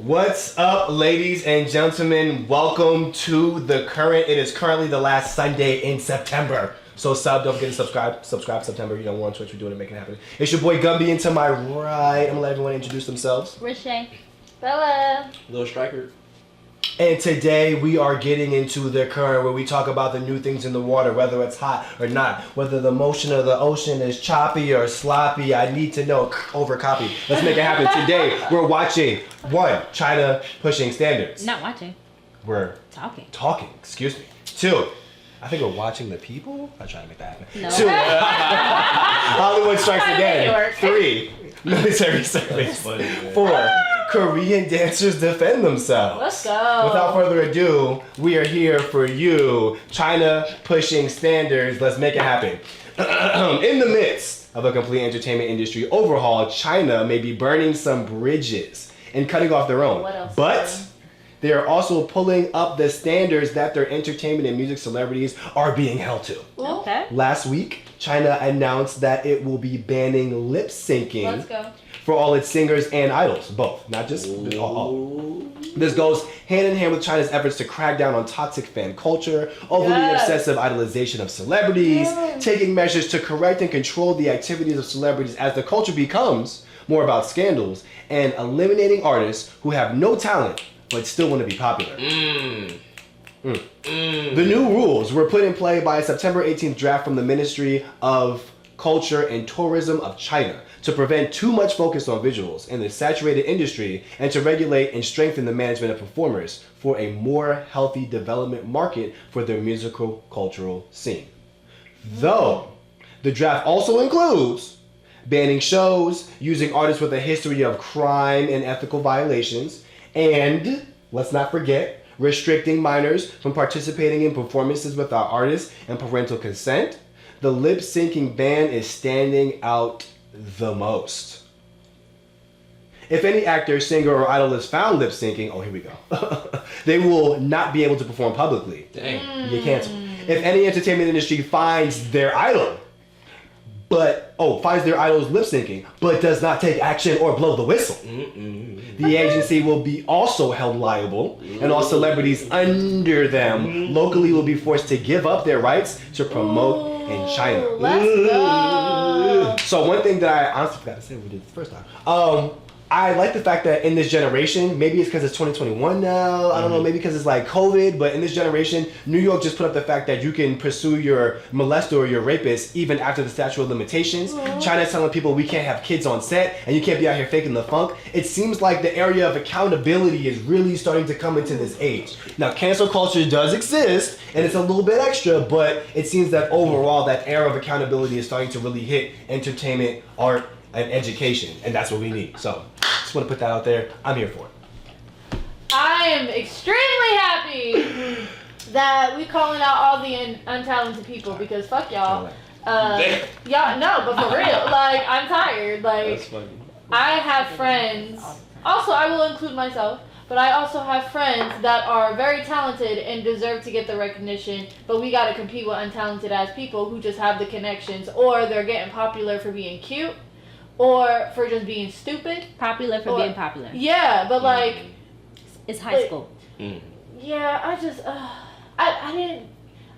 What's up, ladies and gentlemen? Welcome to the current. It is currently the last Sunday in September. So don't forget to subscribe. Subscribe September. You know, we're on Twitch. We're doing it, making it happen. It's your boy Gumby, and to my right, I'm gonna let everyone introduce themselves. Rishay. Bella. Little Striker. And today we are getting into the current, where we talk about the new things in the water, whether it's hot or not, whether the motion of the ocean is choppy or sloppy. I need to know. Over copy. Let's make it happen. Today we're watching China pushing standards. Not watching. We're talking. Excuse me. 2, I think we're watching the people. I'm trying to make that happen. No. 2, Hollywood strikes again. 3, military service. 4, Korean dancers defend themselves. Let's go. Without further ado, we are here for you. China pushing standards. Let's make it happen. In the midst of a complete entertainment industry overhaul, China may be burning some bridges and cutting off their own. What else? But they are also pulling up the standards that their entertainment and music celebrities are being held to. Okay. Last week, China announced that it will be banning lip syncing. Let's go. For all its singers and idols, both, not just all. This goes hand in hand with China's efforts to crack down on toxic fan culture, overly obsessive idolization of celebrities, taking measures to correct and control the activities of celebrities as the culture becomes more about scandals, and eliminating artists who have no talent but still want to be popular. The new rules were put in play by a September 18th draft from the Ministry of Culture and Tourism of China to prevent too much focus on visuals in the saturated industry and to regulate and strengthen the management of performers for a more healthy development market for their musical cultural scene. Though the draft also includes banning shows using artists with a history of crime and ethical violations, and let's not forget, restricting minors from participating in performances without artists and parental consent. The lip syncing ban is standing out the most. If any actor, singer, or idol is found lip syncing, here we go. They will not be able to perform publicly. Dang. You're canceled. If any entertainment industry finds their idol's lip syncing, but does not take action or blow the whistle, the agency will be also held liable, and all celebrities under them locally will be forced to give up their rights to promote in China. Let's go. So one thing that I honestly forgot to say when we did this first time, I like the fact that in this generation, maybe it's because it's 2021 now, I don't know, maybe because it's like COVID, but in this generation, New York just put up the fact that you can pursue your molester or your rapist even after the statute of limitations. China's telling people we can't have kids on set and you can't be out here faking the funk. It seems like the area of accountability is really starting to come into this age. Now, cancel culture does exist and it's a little bit extra, but it seems that overall that era of accountability is starting to really hit entertainment, art, and education, and that's what we need. So, just want to put that out there. I'm here for it. I am extremely happy that we calling out all the untalented people because fuck y'all. Y'all no, but for real, like I'm tired. Like I have friends. Also, I will include myself. But I also have friends that are very talented and deserve to get the recognition, but we gotta compete with untalented ass people who just have the connections, or they're getting popular for being cute, or for just being stupid. Popular for being popular. Yeah, but like... It's high school. Yeah, I just... I didn't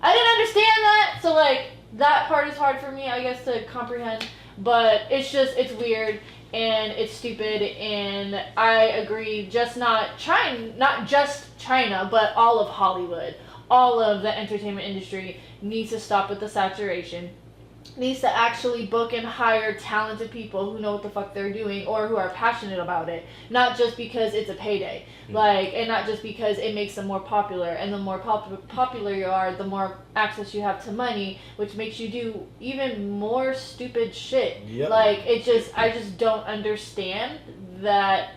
understand that, so like, that part is hard for me, I guess, to comprehend. But it's weird, and it's stupid, and I agree, not just China, but all of Hollywood, all of the entertainment industry needs to stop with the saturation. Needs to actually book and hire talented people who know what the fuck they're doing or who are passionate about it, not just because it's a payday, and not just because it makes them more popular, and the more popular you are, the more access you have to money, which makes you do even more stupid shit. I just don't understand that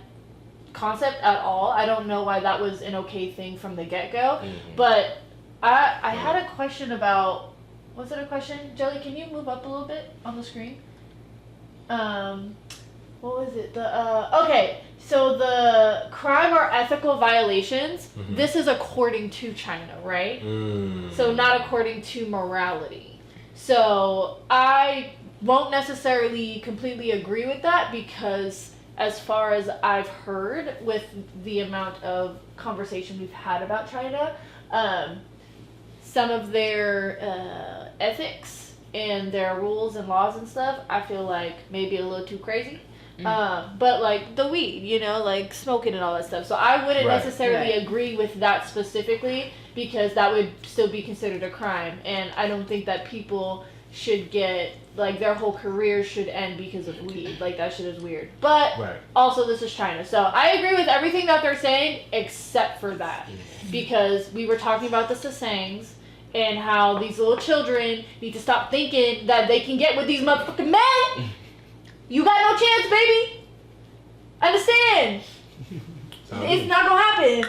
concept at all. I don't know why that was an okay thing from the get-go, but I had a question about... Was it a question? Jelly, can you move up a little bit on the screen? What was it? Okay, so the crime or ethical violations, this is according to China, right? So not according to morality. So I won't necessarily completely agree with that because as far as I've heard with the amount of conversation we've had about China, some of their ethics and their rules and laws and stuff, I feel like maybe a little too crazy. But like the weed, you know, like smoking and all that stuff. So I wouldn't necessarily agree with that specifically, because that would still be considered a crime. And I don't think that people should get, like, their whole career should end because of weed. Like, that shit is weird. But also, this is China. So I agree with everything that they're saying except for that. Because we were talking about the sasangs and how these little children need to stop thinking that they can get with these motherfucking men. You got no chance, baby. Understand? It's not gonna happen.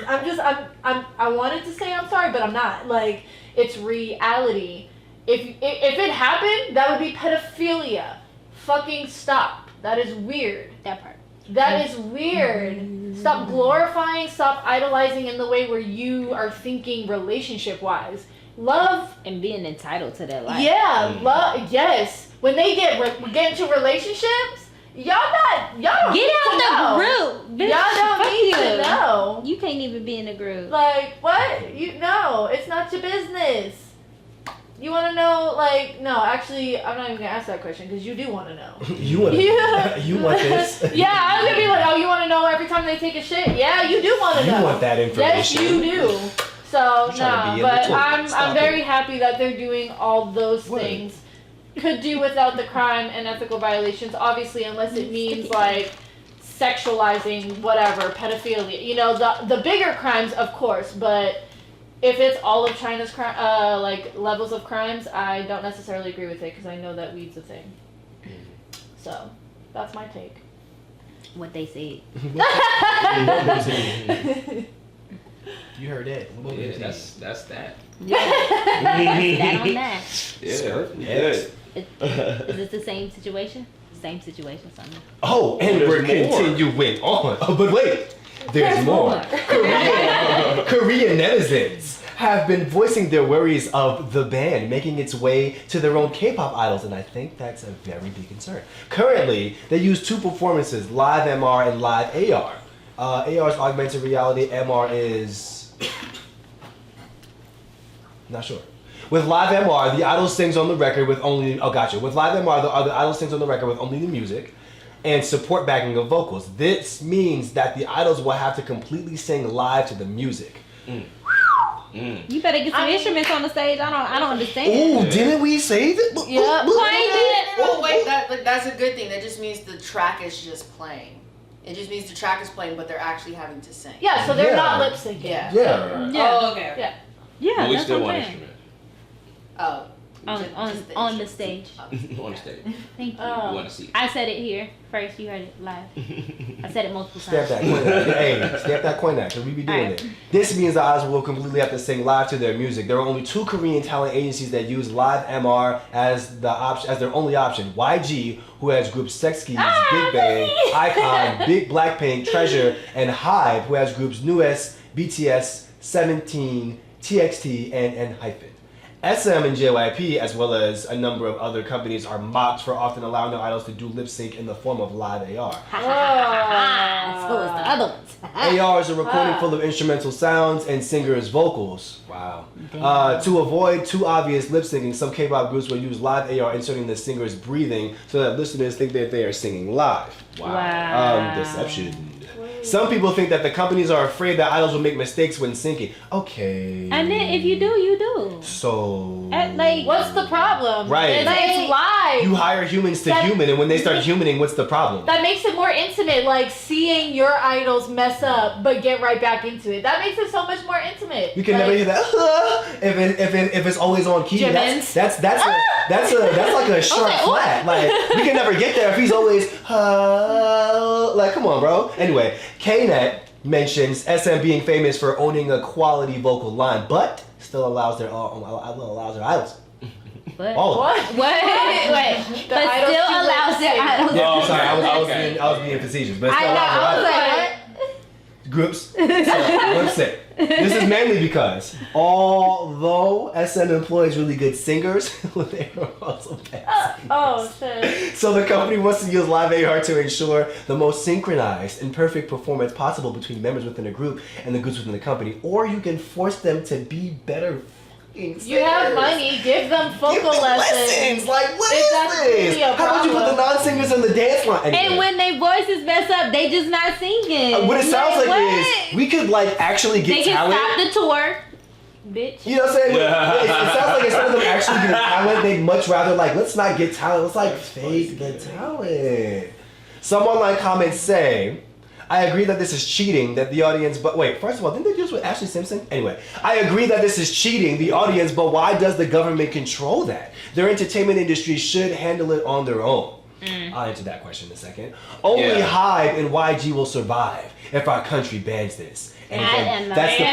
I wanted to say I'm sorry, but I'm not. Like, it's reality. If it happened, that would be pedophilia. Fucking stop. That is weird. That part. That is weird. Stop glorifying, stop idolizing in the way where you are thinking relationship-wise. Love and being entitled to that life. Yeah, love. Yes. When they get into relationships, y'all don't get out the group. Bitch, y'all don't need to know. You can't even be in a group. Like, what? No, it's not your business. You want to know, like, no, actually, I'm not even going to ask that question, because you do want to know. You want this? Yeah, I was going to be like, oh, you want to know every time they take a shit? Yeah, you do want to know. You want that information. Yes, you do. So, no, but I'm very happy that they're doing all those things. Could do without the crime and ethical violations, obviously, unless it means, like, sexualizing, whatever, pedophilia. You know, the bigger crimes, of course, but if it's all of China's like levels of crimes, I don't necessarily agree with it, because I know that weed's a thing. So that's my take. What they said. You heard it. Yeah, that's that. Yeah. That on that. Yeah. Yes. Is it the same situation? Same situation, something. Oh, and we're continuing on. Oh, but wait. There's more. Korean netizens have been voicing their worries of the band making its way to their own K-pop idols, and I think that's a very big concern. Currently, they use two performances, Live MR and Live AR. AR is augmented reality, MR is... not sure. With Live MR, the idol sings on the record with only... oh, gotcha. With Live MR, the idol sings on the record with only the music and support backing of vocals. This means that the idols will have to completely sing live to the music. You better get some instruments on the stage. I don't understand. Ooh, didn't we say that? Yeah. Oh wait, that's a good thing. That just means the track is just playing. It just means the track is playing, but they're actually having to sing. Yeah, so they're not lip syncing. Yeah. Oh, okay. Yeah. Yeah, But we that's still what want I'm saying. instrument. Oh. On the stage. On the stage. Thank you. We want to see. I said it here first. You heard it live. I said it multiple Step times. that coin out. Hey, step that coin out, because we be doing it. This means the idols will completely have to sing live to their music. There are only two Korean talent agencies that use Live MR as the option, as their only option. YG, who has groups Sex Keys, Big Bang, Icon, Big Blackpink, Treasure, and Hybe, who has groups NewS, BTS, 17, TXT, and Hyphen. SM and JYP, as well as a number of other companies, are mocked for often allowing their idols to do lip sync in the form of Live AR. So is the other ones. AR is a recording full of instrumental sounds and singers' vocals. Wow. To avoid too obvious lip syncing, some K-pop groups will use Live AR inserting the singer's breathing so that listeners think that they are singing live. Wow. Deception. Some people think that the companies are afraid that idols will make mistakes when syncing. Okay. And then if you do, you do. So... like, what's the problem? Right. It's live. You hire humans to human, and when they start humaning, what's the problem? That makes it more intimate, like seeing your idols mess up but get right back into it. That makes it so much more intimate. You can never hear that if it's always on key. That's like a sharp flat. Like we can never get there if he's always like come on, bro. Anyway, Knet mentions SM being famous for owning a quality vocal line, but still allows their idols. But all of them. Wait. But still allows their idols. Yeah, I'm sorry. I was being facetious, but it still allows their idols. groups lip sync. This is mainly because although SM employs really good singers, they are also bad singers. Oh shit. So the company wants to use live AR to ensure the most synchronized and perfect performance possible between members within a group and the groups within the company, or you can force them to be better fucking singers. You have money, give them vocal lessons. Like, what It's is actually this? a How about you put the problem. non-singers on the dance line? Anyway. And when their voices mess up, they just not singing. What it sounds like what? is we could like actually get They can talent. stop the tour, bitch. You know what I'm saying? It sounds like instead of them actually getting talent, they'd much rather like, let's not get talent. Let's like fake the talent. Someone like comments say, I agree that this is cheating, that the audience, but wait, first of all, didn't they do this with Ashley Simpson? Anyway, I agree that this is cheating, the audience, but why does the government control that? Their entertainment industry should handle it on their own. I'll answer that question in a second. Only Hive and YG will survive if our country bans this. And again, that's the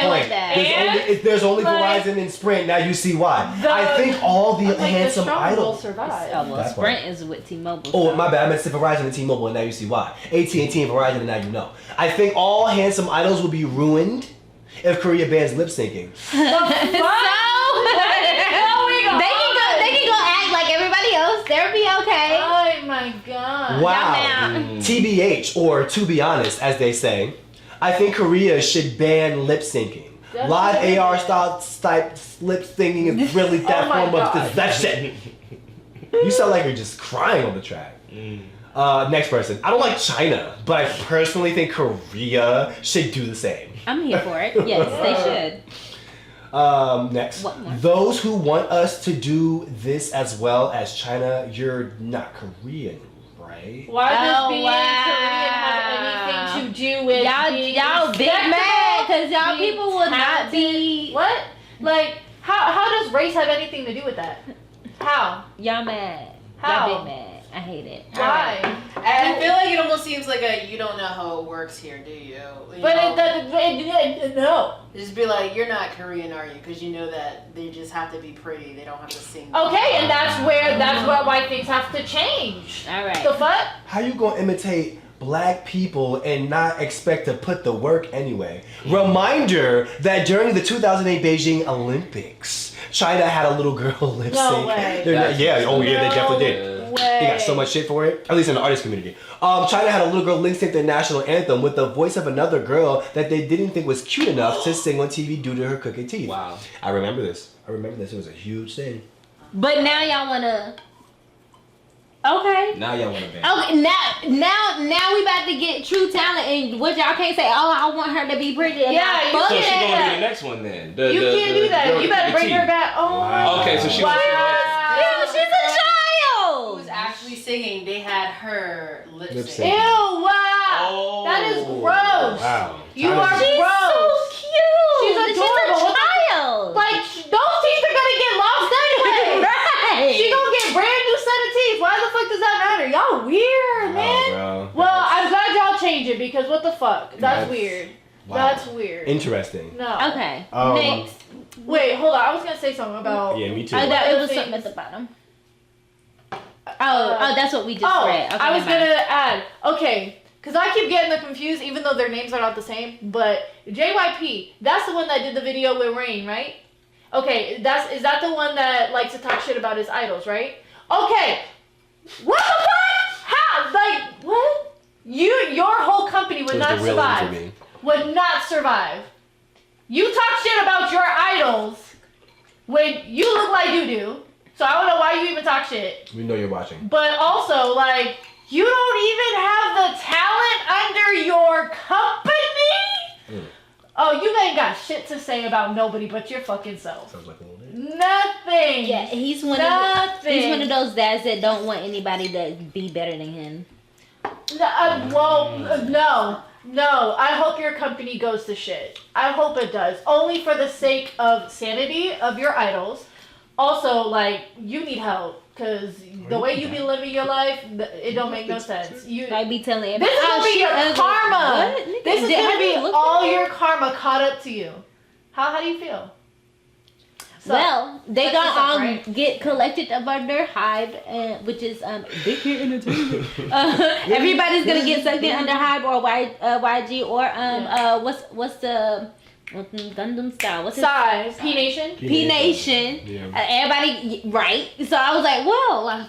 point. There's only like, Verizon and Sprint. Now you see why. I think all the handsome the idols will survive. Well, That's Sprint is with T-Mobile. Oh, so. my bad. I meant to say Verizon and T-Mobile, and now you see why. AT&T and Verizon, and now you know. I think all handsome idols will be ruined if Korea bans lip syncing. They can go act like everybody else. They'll be okay. Oh my god. Wow. TBH, or to be honest, as they say, I think Korea should ban lip syncing. That's Live what it AR is. style lip syncing is really that Oh my form of God. that shit. You sound like you're just crying on the track. Next person. I don't like China, but I personally think Korea should do the same. I'm here for it. Yes, they should. Next. What more? Those who want us to do this as well as China, you're not Korean, right? Why does Oh, being wow. Korean have anything to do with being Y'all big respectable, mad because y'all being people will not be. What? Like, how does race have anything to do with that? How? Y'all mad. How? Y'all big mad. I hate it. Why? And I feel like it almost seems like you don't know how it works here, do you? But no. Just be like, you're not Korean, are you? Because you know that they just have to be pretty. They don't have to sing. Okay, and that's why things have to change. All right. The fuck? How you gonna imitate black people and not expect to put the work anyway? Reminder that during the 2008 Beijing Olympics, China had a little girl lip sync. No way. They definitely did. Way. They got so much shit for it, at least in the artist community. China had a little girl lip sync their national anthem with the voice of another girl that they didn't think was cute enough to sing on TV due to her crooked teeth. Wow. I remember this. It was a huge thing. But now y'all wanna. Okay. Now y'all want to ban. Okay. Now we about to get true talent, and what y'all can't say. Oh, I want her to be pretty. Yeah, you Fuck So can't she it. gonna be the next one then. You can't do that. You better bring her back. Oh. Wow. Okay, so she Wow. was the next. Yeah, she's a Who child. was actually singing? They had her lip Lip sync. Ew! Wow. Oh. That is gross. Wow. You China's are just- She's gross. so cute. She's adorable. She's a child. Like those teeth are gonna get lost anyway. right. She gonna get brand new set of teeth. Why the fuck does that matter? Y'all weird, man. bro. Well, I'm glad y'all changed it because what the fuck? That's weird. Wow. That's weird. Interesting. No. Okay. Um, Next. Wait, hold on. I was gonna say something about. Yeah, me too. Oh, that, it was things- something at the bottom. Oh, that's what we just Oh, read. Okay, I was never mind. gonna add. Okay. Because I keep getting them confused, even though their names are not the same. But JYP, that's the one that did the video with Rain, right? Okay, is that the one that likes to talk shit about his idols, right? Okay, what the fuck? How? Like what? Your whole company would It was not the real survive. intervene. Would not survive. You talk shit about your idols when you look like you do. So I don't know why you even talk shit. We know you're watching. But also, like, you don't even have the talent under your company? Oh, you ain't got shit to say about nobody but your fucking self. Sounds like a little bit. Nothing. Yeah, he's one of those dads that don't want anybody to be better than him. No. I hope your company goes to shit. I hope it does. Only for the sake of sanity of your idols. Also, like, you need help. Because the way you be living your life, it don't make no sense. I be telling everybody. This is gonna be your karma. What? This is Did- gonna have be you looked all at it? your karma caught up to you. How do you feel? So, Well, they that's what's up, gonna right? get collected up under Hive, which is Big Hit Entertainment. Everybody's gonna get sucked in under Hive or YG or what's the Gundam style? What's it? Size. P Nation. P Nation. Yeah. Everybody right. So I was like, well,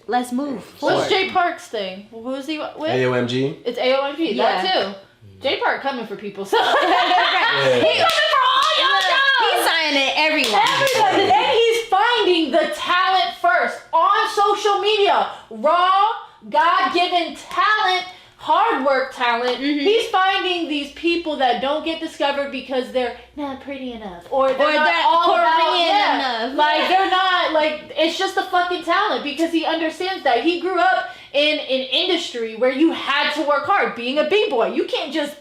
let's move forward. What's Jay Park's thing? Who's he with? AOMG. It's AOMG. Yeah. That too. Jay Park coming for people. So He coming for all y'all jobs. He's signing everyone. everybody, and he's finding the talent first on social media. Raw, God-given talent, hard work talent. Mhm. He's finding these people that don't get discovered because they're not pretty enough, or they're not they're all about, Korean yeah. enough. Like they're not like it's just the fucking talent because he understands that he grew up in an industry where you had to work hard. Being a b-boy, you can't just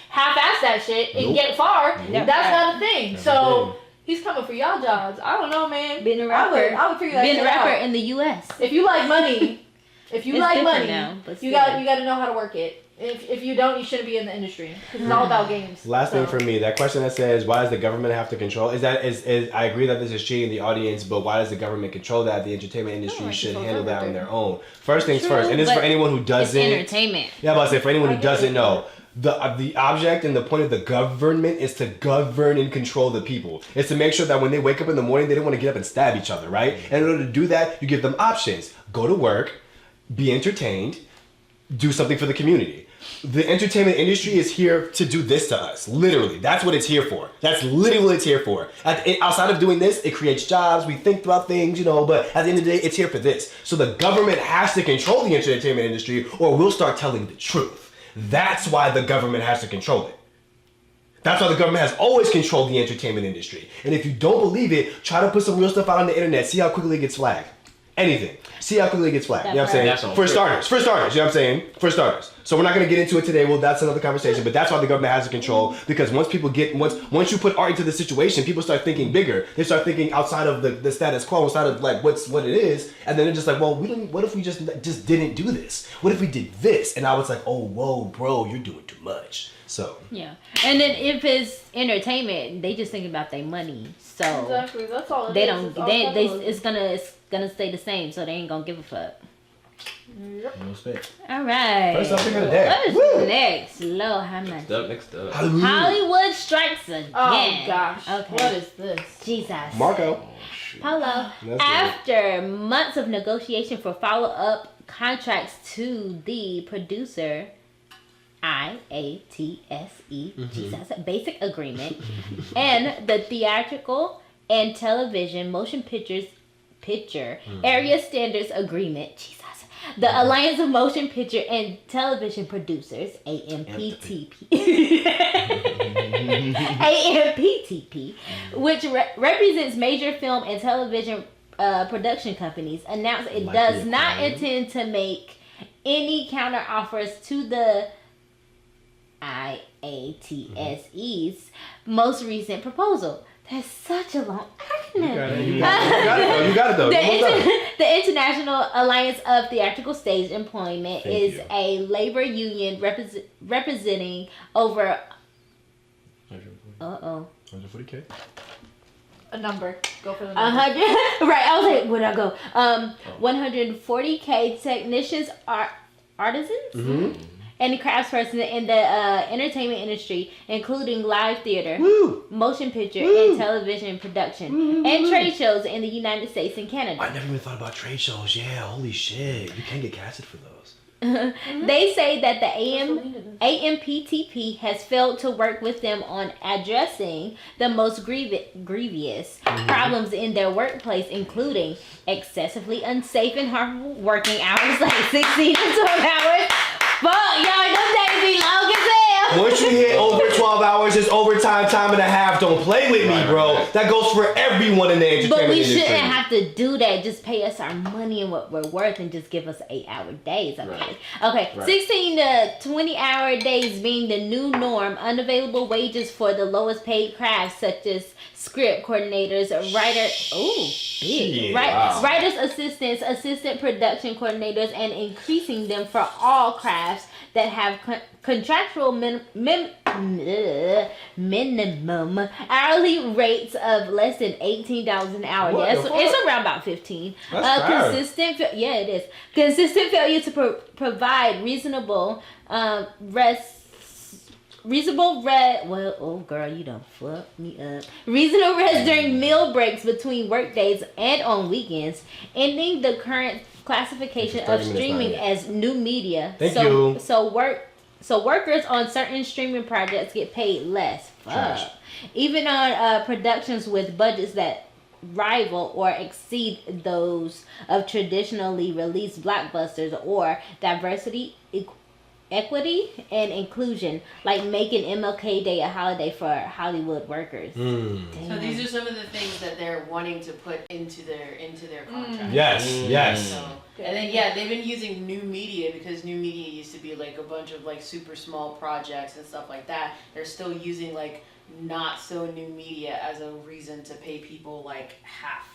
half-ass that shit and Nope. get far. Nope. That's not a thing. That's So. He's coming for y'all jobs. I don't know, man. Being a rapper. I would figure that Being a shit rapper out. in the U.S. If you like money, It's different now, but you still. got to know how to work it. If you don't, you shouldn't be in the industry because it's all about games. Last thing So. for me, that question that says, why does the government have to control? Is I agree that this is cheating the audience, but why does the government control that? The entertainment industry like should controls handle that on everything. their own. First things True, first, and this is for but anyone who It's doesn't. entertainment. Yeah, but I say for anyone I who get doesn't it. know, the object and the point of the government is to govern and control the people. It's to make sure that when they wake up in the morning, they don't want to get up and stab each other, right? And in order to do that, you give them options: go to work, be entertained, do something for the community. The entertainment industry is here to do this to us. Literally, that's what it's here for. That's literally what it's here for. Outside of doing this, it creates jobs. We think about things, but at the end of the day, it's here for this. So the government has to control the entertainment industry, or we'll start telling the truth. That's why the government has to control it. That's why the government has always controlled the entertainment industry. And if you don't believe it, try to put some real stuff out on the internet. See how quickly it gets flagged. Anything. See how quickly it gets flagged. You know what I'm That's saying? on For purpose. starters, you know what I'm saying? For starters. So we're not gonna get into it today. Well, that's another conversation. But that's why the government has to control, because once you put art into the situation, people start thinking bigger. They start thinking outside of the status quo, outside of like what it is, and then they're just like, well, what if we just didn't do this? What if we did this? And I was like, oh, whoa, bro, you're doing too much. So Yeah. And then if it's entertainment, they just think about their money. So Exactly. That's all. It they is. don't. It's all They capitalism. it's gonna stay the same. So they ain't gonna give a fuck. Yep. Respect. All right. First topic of the day. What is Woo! next? Lord, how much? Next up. Hollywood strikes again. Oh gosh. Okay. What is this? Jesus. Marco. Polo. That's good. After months of negotiation for follow-up contracts to the producer IATSE, Jesus, basic agreement, and the theatrical and television motion picture area standards agreement, Jesus. The Alliance of Motion Picture and Television Producers, AMPTP, which represents major film and television production companies, announced it Like does the not Italian. intend to make any counter offers to the IATSE's most recent proposal. That's such a long acronym. You got it though. The, Almost done. the International Alliance of Theatrical Stage Employment Thank is you. a labor union representing over 140K. A number. Go for the number. 100. Right, I was like, where'd I go? 140K technicians, artisans, Mm-hmm. and craftspersons in the entertainment industry, including live theater, Woo! motion picture, Woo! and television production, and trade shows in the United States and Canada. I never even thought about trade shows. Yeah, holy shit. You can get casted for those. They say that the AMPTP has failed to work with them on addressing the most grievous problems in their workplace, including excessively unsafe and harmful working hours, like 16 to 12 hours. Fuck, y'all, them days be long as hell. Once you hit over 12 hours, it's overtime, time and a half. Don't play with me, bro. That goes for everyone in the entertainment But we industry. shouldn't have to do that. Just pay us our money and what we're worth and just give us 8-hour days. Okay. Okay. Right. 16 to 20-hour days being the new norm. Unavailable wages for the lowest paid crafts such as script coordinators, writers, Shit, wow. writers, assistants, assistant production coordinators, and increasing them for all crafts that have contractual minimum hourly rates of less than $18 an hour. What Yes, the fuck? it's around about 15. That's fair. It is consistent failure to provide reasonable rest. Well, oh girl, you done fucked me up. Reasonable rest during meal breaks between work days and on weekends, ending the current classification of 30 minutes streaming not as new media. Thank you. So workers on certain streaming projects get paid less. Trash. Even on productions with budgets that rival or exceed those of traditionally released blockbusters, or diversity, equity, and inclusion, like making MLK Day a holiday for Hollywood workers. So these are some of the things that they're wanting to put into their contract. Yes. So, and then they've been using new media because new media used to be like a bunch of like super small projects and stuff like that. They're still using like not so new media as a reason to pay people like half.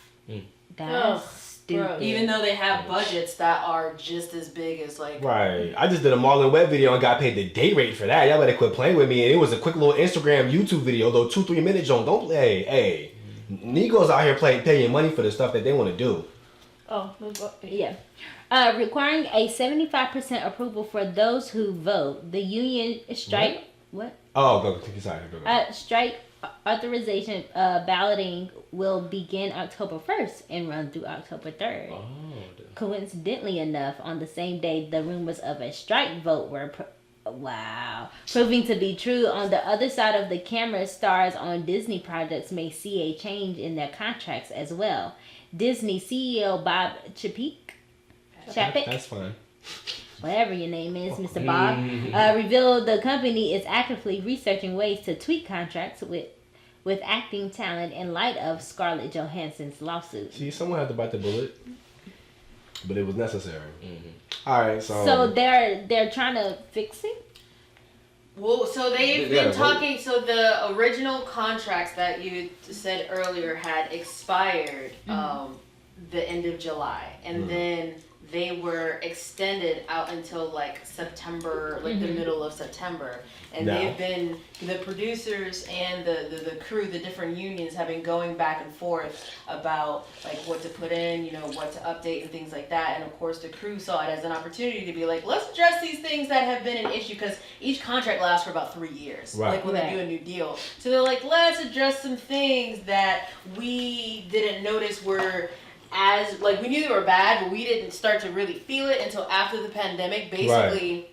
That's stupid. Even though they have budgets that are just as big as like. Right. I just did a Marlon Webb video and got paid the day rate for that. Y'all better quit playing with me. And it was a quick little Instagram, YouTube video, though 2-3 minute joint. Don't play. Hey, Negroes out here paying money for the stuff that they want to do. Oh, Yeah. Requiring a 75% approval for those who vote. The union strike. What? Oh, go. Sorry. Go. Strike authorization balloting will begin October 1st and run through October 3rd. Oh, Coincidentally enough, on the same day, the rumors of a strike vote were proving to be true. On the other side of the camera, stars on Disney projects may see a change in their contracts as well. Disney CEO Bob Chapek, That's fine. whatever your name is, Mr. Bob, revealed the company is actively researching ways to tweak contracts with acting talent in light of Scarlett Johansson's lawsuit. See, someone had to bite the bullet, but it was necessary. All right, So they're trying to fix it. Well, so they've been talking. So the original contracts that you said earlier had expired the end of July, and then they were extended out until like September, like the middle of September. And they've been, the producers and the crew, the different unions have been going back and forth about like what to put in, you know, what to update and things like that. And of course the crew saw it as an opportunity to be like, let's address these things that have been an issue, because each contract lasts for about 3 years, like when they do a new deal. So they're like, let's address some things that we didn't notice were as, like, we knew they were bad, but we didn't start to really feel it until after the pandemic. Basically,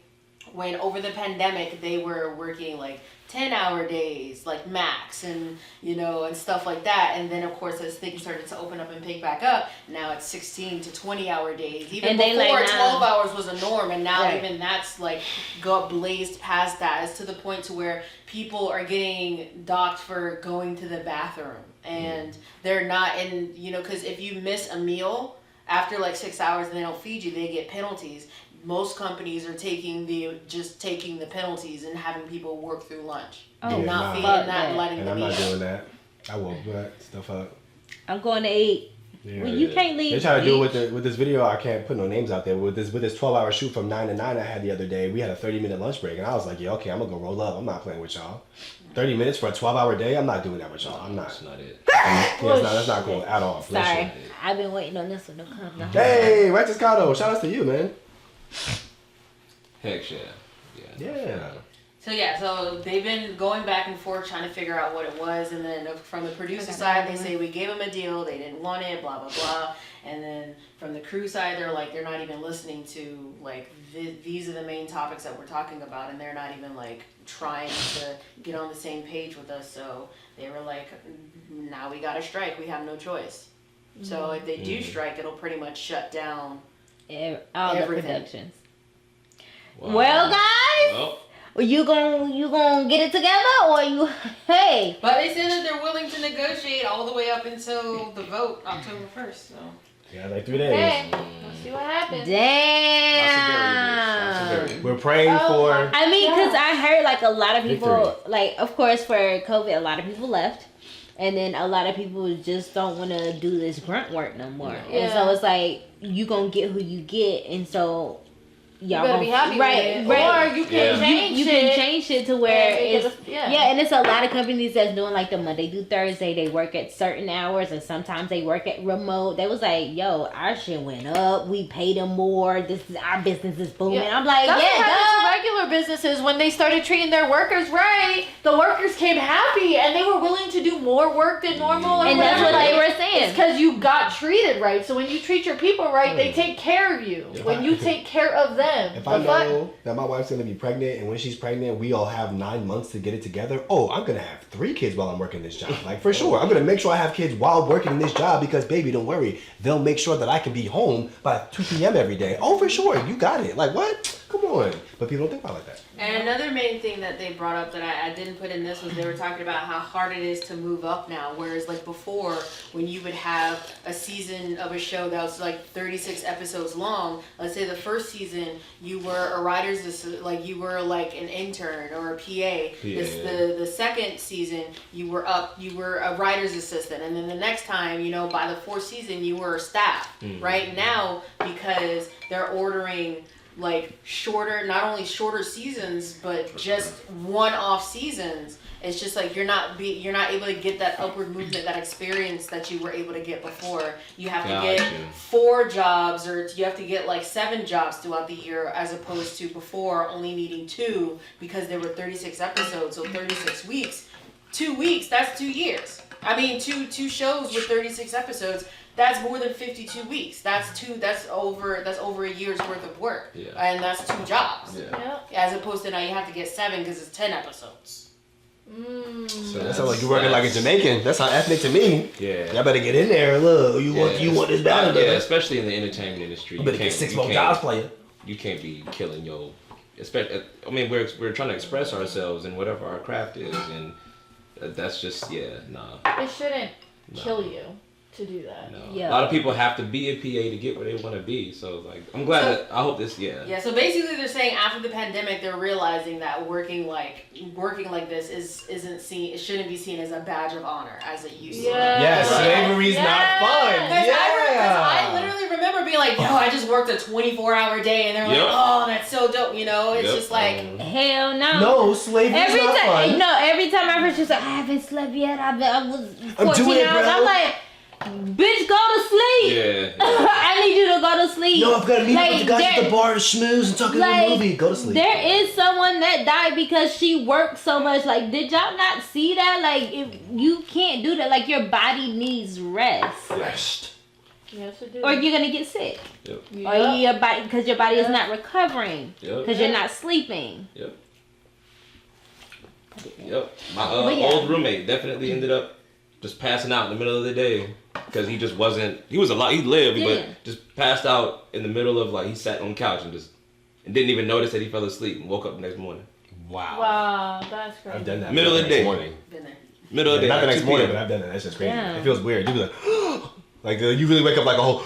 when over the pandemic, they were working like 10-hour days, like max, and you know, and stuff like that. And then of course, as things started to open up and pick back up, now it's 16 to 20-hour days. Even and before, like 12 hours was a norm, and now even that's like blazed past that. It's to the point to where people are getting docked for going to the bathroom, and they're not in, you know, because if you miss a meal after like 6 hours and they don't feed you, they get penalties. Most companies are taking the penalties and having people work through lunch. And not feeding that and letting them eat. I'm not doing that. I will that stuff up. I'm going to eat. Yeah. Well, you can't leave. They try to do it with this video. I can't put no names out there. With this 12-hour shoot from 9 to 9 I had the other day, we had a 30-minute lunch break, and I was like, yeah, okay, I'm gonna go roll up. I'm not playing with y'all. 30 minutes for a 12-hour day? I'm not doing that with y'all. I'm not. That's not it. That's not cool at all. Sorry, I've been waiting on this one to come. Hey, Righteous Cato, shout out to you, man. Heck yeah. Yeah. So so they've been going back and forth trying to figure out what it was, and then from the producer side, they say we gave them a deal, they didn't want it, blah blah blah. And then from the crew side, they're like, they're not even listening to like these are the main topics that we're talking about, and they're not even like trying to get on the same page with us. So they were like, now we got to strike, we have no choice. So if they do strike, it'll pretty much shut down all everything. the productions. Wow. Well, guys, you gonna get it together, or you hey? But they said that they're willing to negotiate all the way up until the vote, October 1st. So Yeah, like 3 days. Okay, let's see what happens. Damn. We're praying for. I mean, because I heard like a lot of people, like of course for COVID, a lot of people left. And then a lot of people just don't want to do this grunt work no more. Yeah. And so it's like, you going to get who you get. And so y'all gotta gonna be happy right, with it. right. Or you can change you it. can change it to where and make it's it and it's a lot of companies that's doing like the Monday through Thursday. They work at certain hours, and sometimes they work at remote. They was like, "Yo, our shit went up. We pay them more. This is our business is booming." Yeah. I'm like, That's "Yeah, what happened duh." to regular businesses when they started treating their workers right. The workers came happy and they were willing to do more work than normal. Or And that's whatever. what they Like, were saying. It's because you got treated right. So when you treat your people right, they take care of you. When you take care of them, If I know that my wife's gonna be pregnant, and when she's pregnant, we all have 9 months to get it together. Oh, I'm gonna have 3 kids while I'm working this job. Like for sure, I'm gonna make sure I have kids while working this job because, baby, don't worry, they'll make sure that I can be home by 2 p.m. every day. Oh, for sure, you got it. Like what? Come on. But people don't think about it like that. And another main thing that they brought up that I didn't put in this was they were talking about how hard it is to move up now. Whereas like before, when you would have a season of a show that was like 36 episodes long, let's say the first season you were a writer's assistant, like you were like an intern or a PA. The second season you were a writer's assistant, and then the next time, you know, by the 4th season you were a staff. Right now, because they're ordering like not only shorter seasons but just one-off seasons. It's just like you're not able to get that upward movement, that experience that you were able to get before. You have to get 4 jobs, or you have to get like 7 jobs throughout the year, as opposed to before only needing 2 because there were 36 episodes. So 36 weeks, 2 weeks, that's 2 years. I mean, two shows with 36 episodes. That's more than 52 weeks. That's over a year's worth of work. Yeah. And that's 2 jobs. Yeah. As opposed to now you have to get 7 because it's 10 episodes. So that sounds like you're working like a Jamaican. That's how ethnic to me. Yeah. Y'all better get in there. Look, you want this battle. Yeah, especially in the entertainment industry. You better get 6 more jobs playing. You can't be killing your. I mean, we're trying to express ourselves in whatever our craft is, and that's just nah. it shouldn't kill you to do that. No. Yeah. A lot of people have to be a PA to get where they want to be. So like, I'm glad. I hope this. Yeah. So basically they're saying after the pandemic they're realizing that working like this it shouldn't be seen as a badge of honor as it used to. Yeah, slavery's not fun. I literally remember being like, yo, I just worked a 24-hour day, and they're like, oh, that's so dope, you know? It's just like, hell no. No, slavery's not fun. Every time I heard, she was like, I haven't slept yet. I was 14 I'm doing it, hours. bro. I'm like, bitch, go to sleep. Yeah. I need you to go to sleep. No, I've got to meet up with the guys at the bar to schmooze and talk about the movie. Go to sleep. There is someone that died because she worked so much. Like, did y'all not see that? Like, if you can't do that. Like, your body needs rest. Rest. Yes, it do. Or you're gonna get sick. Yep. Or your body, because your body is not recovering. Yep. Because you're not sleeping. Yep. My But yeah. old roommate definitely ended up just passing out in the middle of the day because he just wasn't. He was alive. He lived, Yeah. but just passed out in the middle of he sat on the couch and didn't even notice that he fell asleep and woke up the next morning. Wow, that's crazy. I've done that. Middle of the day. Morning. been there. Middle of the day. Not the like next 2 morning, p.m. but I've done that. That's just crazy. Yeah. It feels weird. You be like, you really wake up like a whole.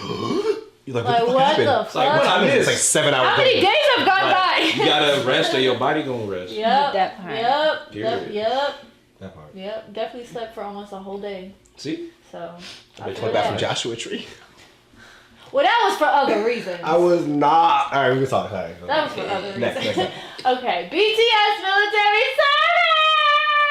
You're like, Like, what the fuck what happened? the It's like, fuck? what I It's missed? like 7 hours. How many later. days have gone Right. You by? gotta rest or your body gonna rest. Yep. That part. Yep. Period. That part. Yep. Definitely slept for almost a whole day. See? So. I bet feel Went back from that. Joshua Tree. Well, that was for other reasons. I was not. All right, we can talk. All right. That was for other reasons. Next. Okay. BTS military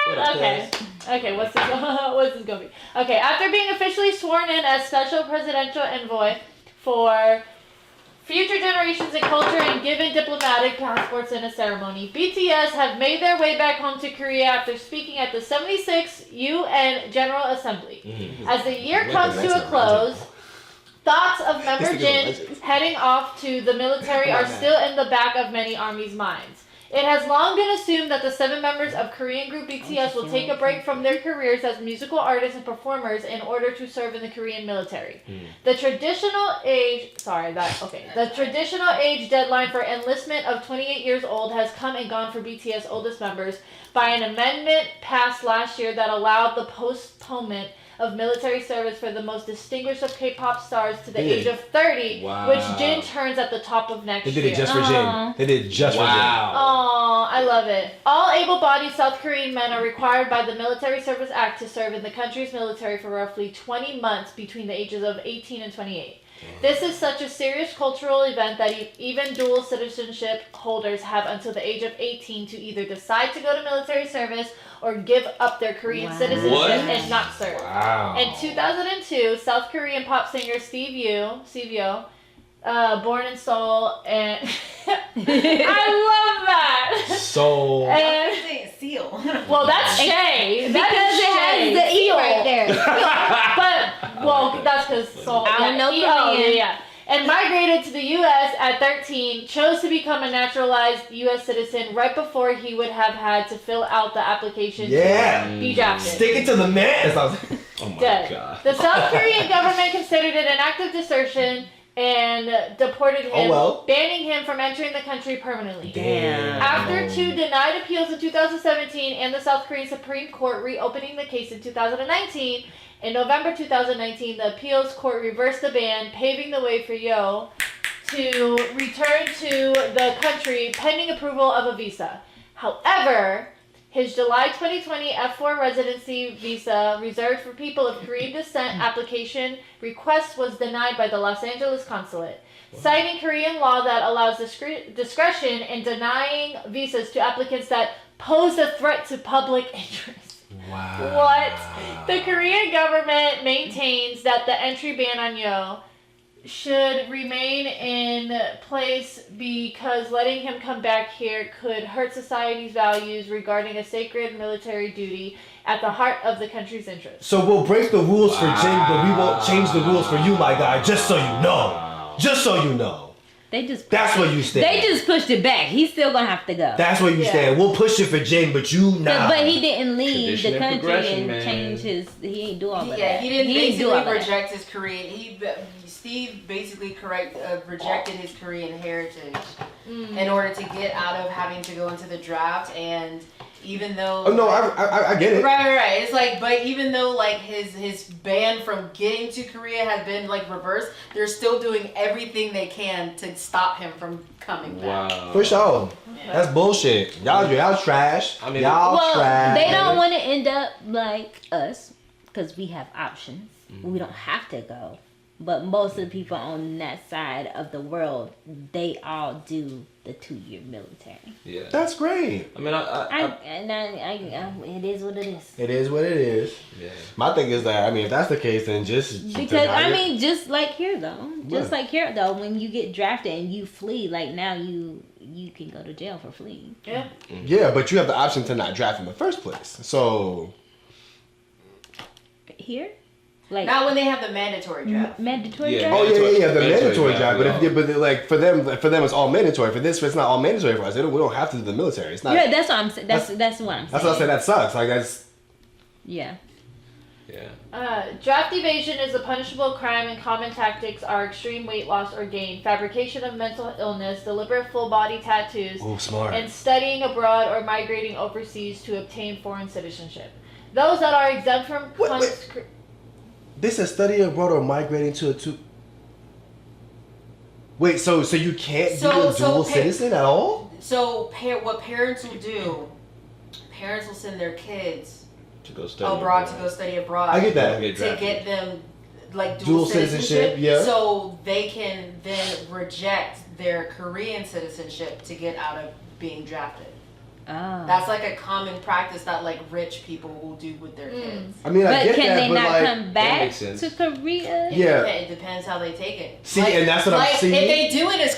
What up, service. Okay, what's this gonna be? Okay, after being officially sworn in as special presidential envoy for future generations and culture and given diplomatic passports in a ceremony, BTS have made their way back home to Korea after speaking at the 76th UN General Assembly. Mm-hmm. As the year Wait, comes that's to a not close, legend. thoughts of member This nigga's a Jin legend. heading off to the military are still in the back of many armies' minds. It has long been assumed that the 7 members of Korean group BTS will take a break from their careers as musical artists and performers in order to serve in the Korean military. The traditional age deadline for enlistment of 28 years old has come and gone for BTS oldest members by an amendment passed last year that allowed the postponement of military service for the most distinguished of K-pop stars to the age of 30, Wow. which Jin turns at the top of next They year. did it just for Jin. They did it just for Jin. Wow. Oh, I love it. All able-bodied South Korean men are required by the Military Service Act to serve in the country's military for roughly 20 months between the ages of 18 and 28. This is such a serious cultural event that even dual citizenship holders have until the age of 18 to either decide to go to military service or give up their Korean citizenship What? and not serve. Wow. In 2002, South Korean pop singer Steve Yo, born in Seoul, and I love that. So. And, saying seal. well, that's Shay. Because it has the E right there. But, well, that's because Seoul. I don't know Korean. Yeah. And migrated to the U.S. at 13, chose to become a naturalized U.S. citizen right before he would have had to fill out the application to be drafted. Stick it to the man. Oh my Dead. god. The South Korean government considered it an act of desertion and deported him, banning him from entering the country permanently. Damn. After two denied appeals in 2017 and the South Korean Supreme Court reopening the case in 2019, in November 2019, the appeals court reversed the ban, paving the way for Yo to return to the country pending approval of a visa. However, his July 2020 F4 residency visa reserved for people of Korean descent application request was denied by the Los Angeles consulate, citing Korean law that allows discretion in denying visas to applicants that pose a threat to public interest. Wow. What? The Korean government maintains that the entry ban on Yo should remain in place because letting him come back here could hurt society's values regarding a sacred military duty at the heart of the country's interests. So we'll break the rules for Jin, but we won't change the rules for you, my guy, just so you know. Just so you know. That's where you stand. They just pushed it back. He's still gonna have to go. That's where you stand. We'll push it for Jin, but you nah. But he didn't leave the Tradition and country and progression, change his. He ain't do all of that. Yeah, he didn't ain't do all of basically that. reject his Korean. Steve basically rejected his Korean heritage in order to get out of having to go into the draft. And even though I get it. Right. It's like, but even though like his ban from getting to Korea has been like reversed, they're still doing everything they can to stop him from coming back. Wow. For sure. That's bullshit. Y'all trash. I mean, y'all trash. They don't want to end up like us because we have options. We don't have to go. But most of the people on that side of the world, they all do the 2-year military. Yeah. That's great. I mean, it is what it is. It is what it is. Yeah. My thing is that, I mean, if that's the case, then just... Because, just like here, though. When you get drafted and you flee, like now you can go to jail for fleeing. Yeah. Yeah, but you have the option to not draft in the first place. So... Here? Like not when they have the mandatory draft. Mandatory Yeah. draft? Oh yeah, the mandatory draft. draft. But like for them, it's all mandatory. For this, it's not all mandatory for us. We don't have to do the military. It's not. Yeah, that's what I'm saying. That's what I'm saying. That's what I said. That sucks. Like that's. Yeah. Yeah. Draft evasion is a punishable crime, and common tactics are extreme weight loss or gain, fabrication of mental illness, deliberate full body tattoos, Smart. and studying abroad or migrating overseas to obtain foreign citizenship. Those that are exempt from This says study abroad or migrating to a two. Wait, so you can't be a dual citizen at all? So what parents will do, parents will send their kids To go study abroad to go study abroad. I get that. To get them like Dual citizenship, yeah. So they can then reject their Korean citizenship to get out of being drafted. Oh. That's like a common practice that like rich people will do with their kids. I mean, I But get can that, they but not like, come back makes sense. to Korea? Yeah. It depends how they take it. See, and that's what I'm seeing. If they do it as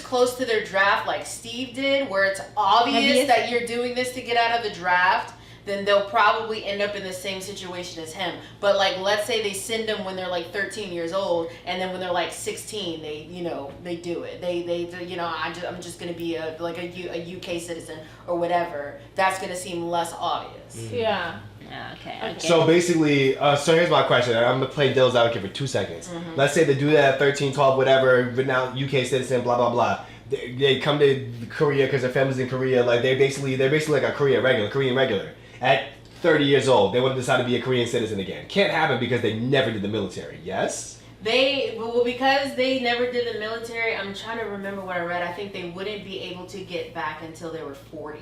close to their draft like Steve did, where it's obvious that you're doing this to get out of the draft, then they'll probably end up in the same situation as him. But like, let's say they send them when they're like 13 years old, and then when they're like 16, they do it. I'm just gonna be a UK citizen or whatever. That's gonna seem less obvious. Yeah. Okay. So basically, so here's my question. I'm gonna play devil's advocate for 2 seconds. Let's say they do that at 13, 12, whatever, but now UK citizen, blah blah blah. They come to Korea because their family's in Korea. Like they're basically like a Korean regular. At 30 years old, they want to decide to be a Korean citizen again. Can't happen because they never did the military. Yes? Because they never did the military, I'm trying to remember what I read. I think they wouldn't be able to get back until they were 40.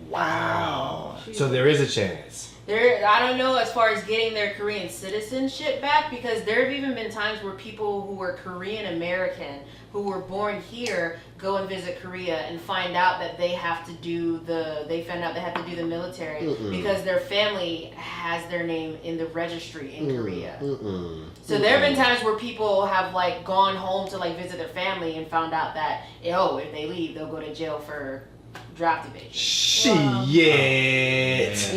Wow. So there is a chance. I don't know as far as getting their Korean citizenship back, because there have even been times where people who were Korean American who were born here go and visit Korea and find out that they have to do the military because their family has their name in the registry in Korea. So there have been times where people have like gone home to like visit their family and found out that if they leave they'll go to jail for draft evasion. Shit.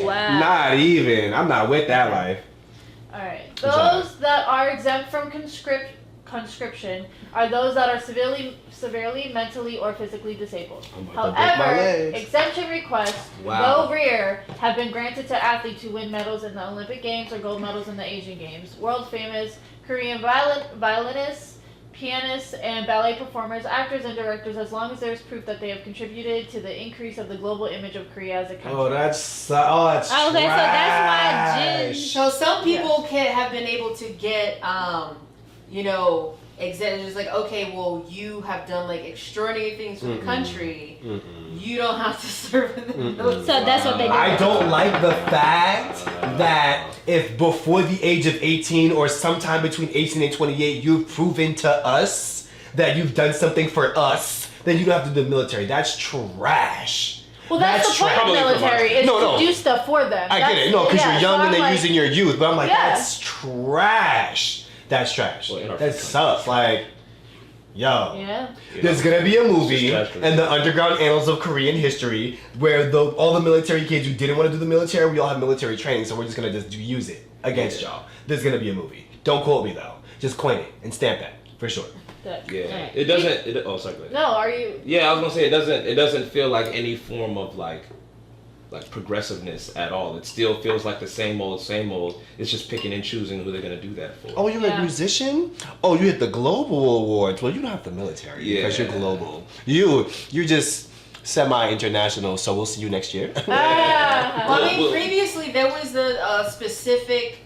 Wow. Not even. I'm not with that life. Alright. Those that are exempt from conscription are those that are severely mentally or physically disabled. However, exemption requests, though rare, have been granted to athletes who win medals in the Olympic Games or gold medals in the Asian Games. World famous Korean violinists, pianists, and ballet performers, actors, and directors, as long as there is proof that they have contributed to the increase of the global image of Korea as a country. That's Okay, trash. so that's why Jin. So some people have been able to get it's like, okay, well, you have done like extraordinary things for the country. You don't have to serve in the military. So that's what they do. I don't like the fact that if before the age of 18 or sometime between 18 and 28, you've proven to us that you've done something for us, then you don't have to do the military. That's trash. Well, that's the point of the military, is to do stuff for them. I get it. No, because you're young and they're using your youth. But I'm like, Yeah. that's trash. That's trash. Well, That sucks. Like, yo. Yeah. There's gonna be a movie It's just in the underground annals of Korean history where all the military kids who didn't want to do the military, we all have military training, so we're just gonna use it against y'all. There's gonna be a movie. Don't quote me though. Just coin it and stamp that for sure. Yeah, Alright. it doesn't. Oh, sorry. Go ahead. No, are you? Yeah, I was gonna say it doesn't feel like any form of like progressiveness at all. It still feels like the same old. It's just picking and choosing who they're gonna do that for. Oh, you're a musician? Oh, you hit the global awards. Well, you don't have the military because you're global. You're just semi-international. So we'll see you next year. Well, I mean, previously there was a specific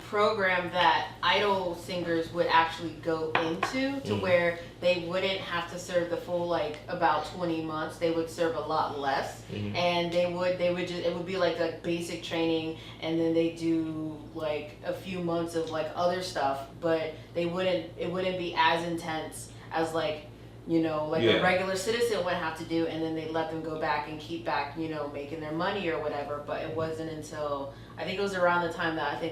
program that idol singers would actually go into to where they wouldn't have to serve the full about 20 months. They would serve a lot less, and it would be like a basic training, and then they do like a few months of like other stuff, but it wouldn't be as intense as a regular citizen would have to do, and then they let them go back and keep back, making their money or whatever. But it wasn't until, I think it was around the time that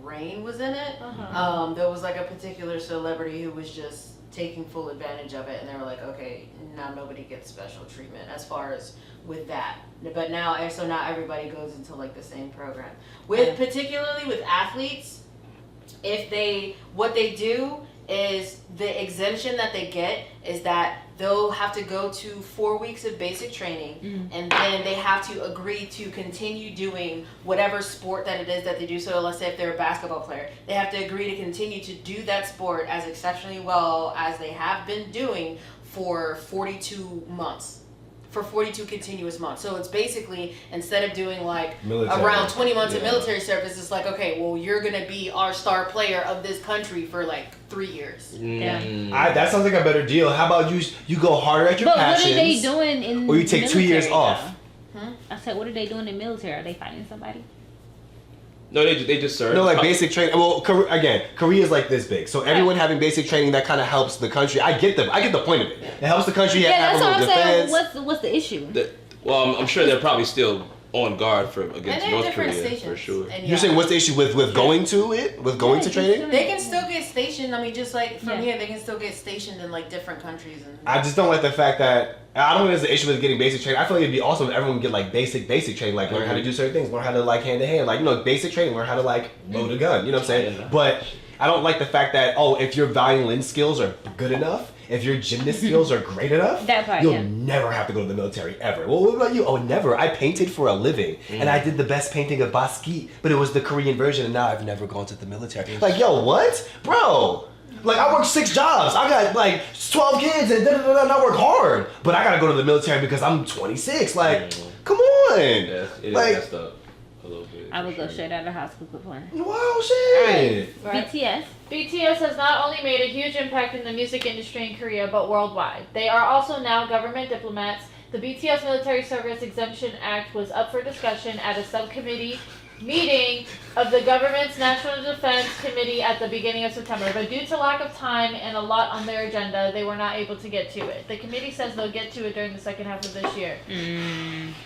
Rain was in it. There was like a particular celebrity who was just taking full advantage of it, and they were like, okay, now nobody gets special treatment as far as with that. But now everybody goes into like the same program. Particularly with athletes, what they do is the exemption that they get is that they'll have to go to 4 weeks of basic training, and then they have to agree to continue doing whatever sport that it is that they do. So let's say if they're a basketball player, they have to agree to continue to do that sport as exceptionally well as they have been doing for 42 months. For 42 continuous months. So it's basically, instead of doing around 20 months of military service, it's like, okay, well, you're going to be our star player of this country for 3 years. That sounds like a better deal. How about you go harder at your passions? But what are they doing in or you take 2 years off? I said, what are they doing in the military? Are they fighting somebody? No, they just serve. No, basic training. Well, Korea is like this big, so everyone having basic training that kind of helps the country. I get the point of it. It helps the country have that's a what little I'm defense. saying. What's the issue? I'm sure they're probably still on guard against And North different Korea stations. for sure. And You're saying what's the issue with going to it? With going to training? They can still get stationed. I mean, just like from here, they can still get stationed in different countries. And I just don't like the fact that I don't know if there's an issue with getting basic training. I feel like it'd be awesome if everyone would get basic training, learn how to do certain things, learn how to hand to hand, basic training, learn how to load a gun. You know what I'm saying? But I don't like the fact that if your violin skills are good enough, if your gymnast skills are great enough, you'll never have to go to the military ever. Well, what about you? Oh, never. I painted for a living, and I did the best painting of Basquiat, but it was the Korean version, and now I've never gone to the military. Yo, what? Bro. I work 6 jobs. I got 12 kids and I work hard. But I gotta go to the military because I'm 26. Come on. Yeah, it is messed up a little bit. I would go straight out of high school quit playing. Wow, shit. Right. BTS. BTS has not only made a huge impact in the music industry in Korea, but worldwide. They are also now government diplomats, The BTS Military Service Exemption Act was up for discussion at a subcommittee meeting of the government's National Defense Committee at the beginning of September, but due to lack of time and a lot on their agenda, they were not able to get to it. The committee says they'll get to it during the second half of this year.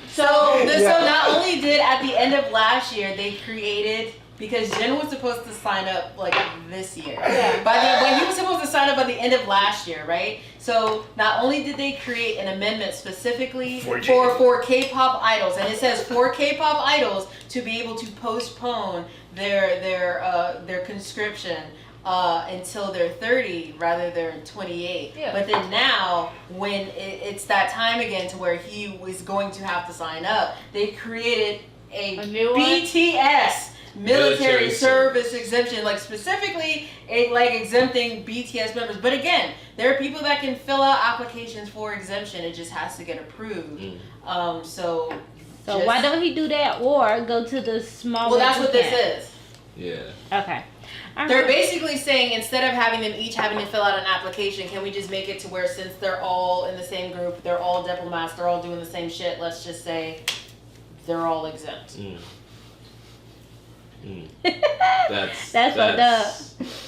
So not only did at the end of last year they created, because Jen was supposed to sign up like this year. Yeah. But he was supposed to sign up by the end of last year, right? So not only did they create an amendment specifically for Kpop Idols, and it says for Kpop Idols to be able to postpone their conscription until they're 30 rather than 28. Yeah. But then now, when it's that time again to where he was going to have to sign up, they created a new one? BTS military service exemption, like specifically exempting BTS members. But again, there are people that can fill out applications for exemption. It just has to get approved. So why don't he do that or go to the small? Well, that's what this is. Yeah. Okay. They're basically saying instead of having them each having to fill out an application, can we just make it to where since they're all in the same group, they're all diplomats, they're all doing the same shit, let's just say they're all exempt. That's fucked up.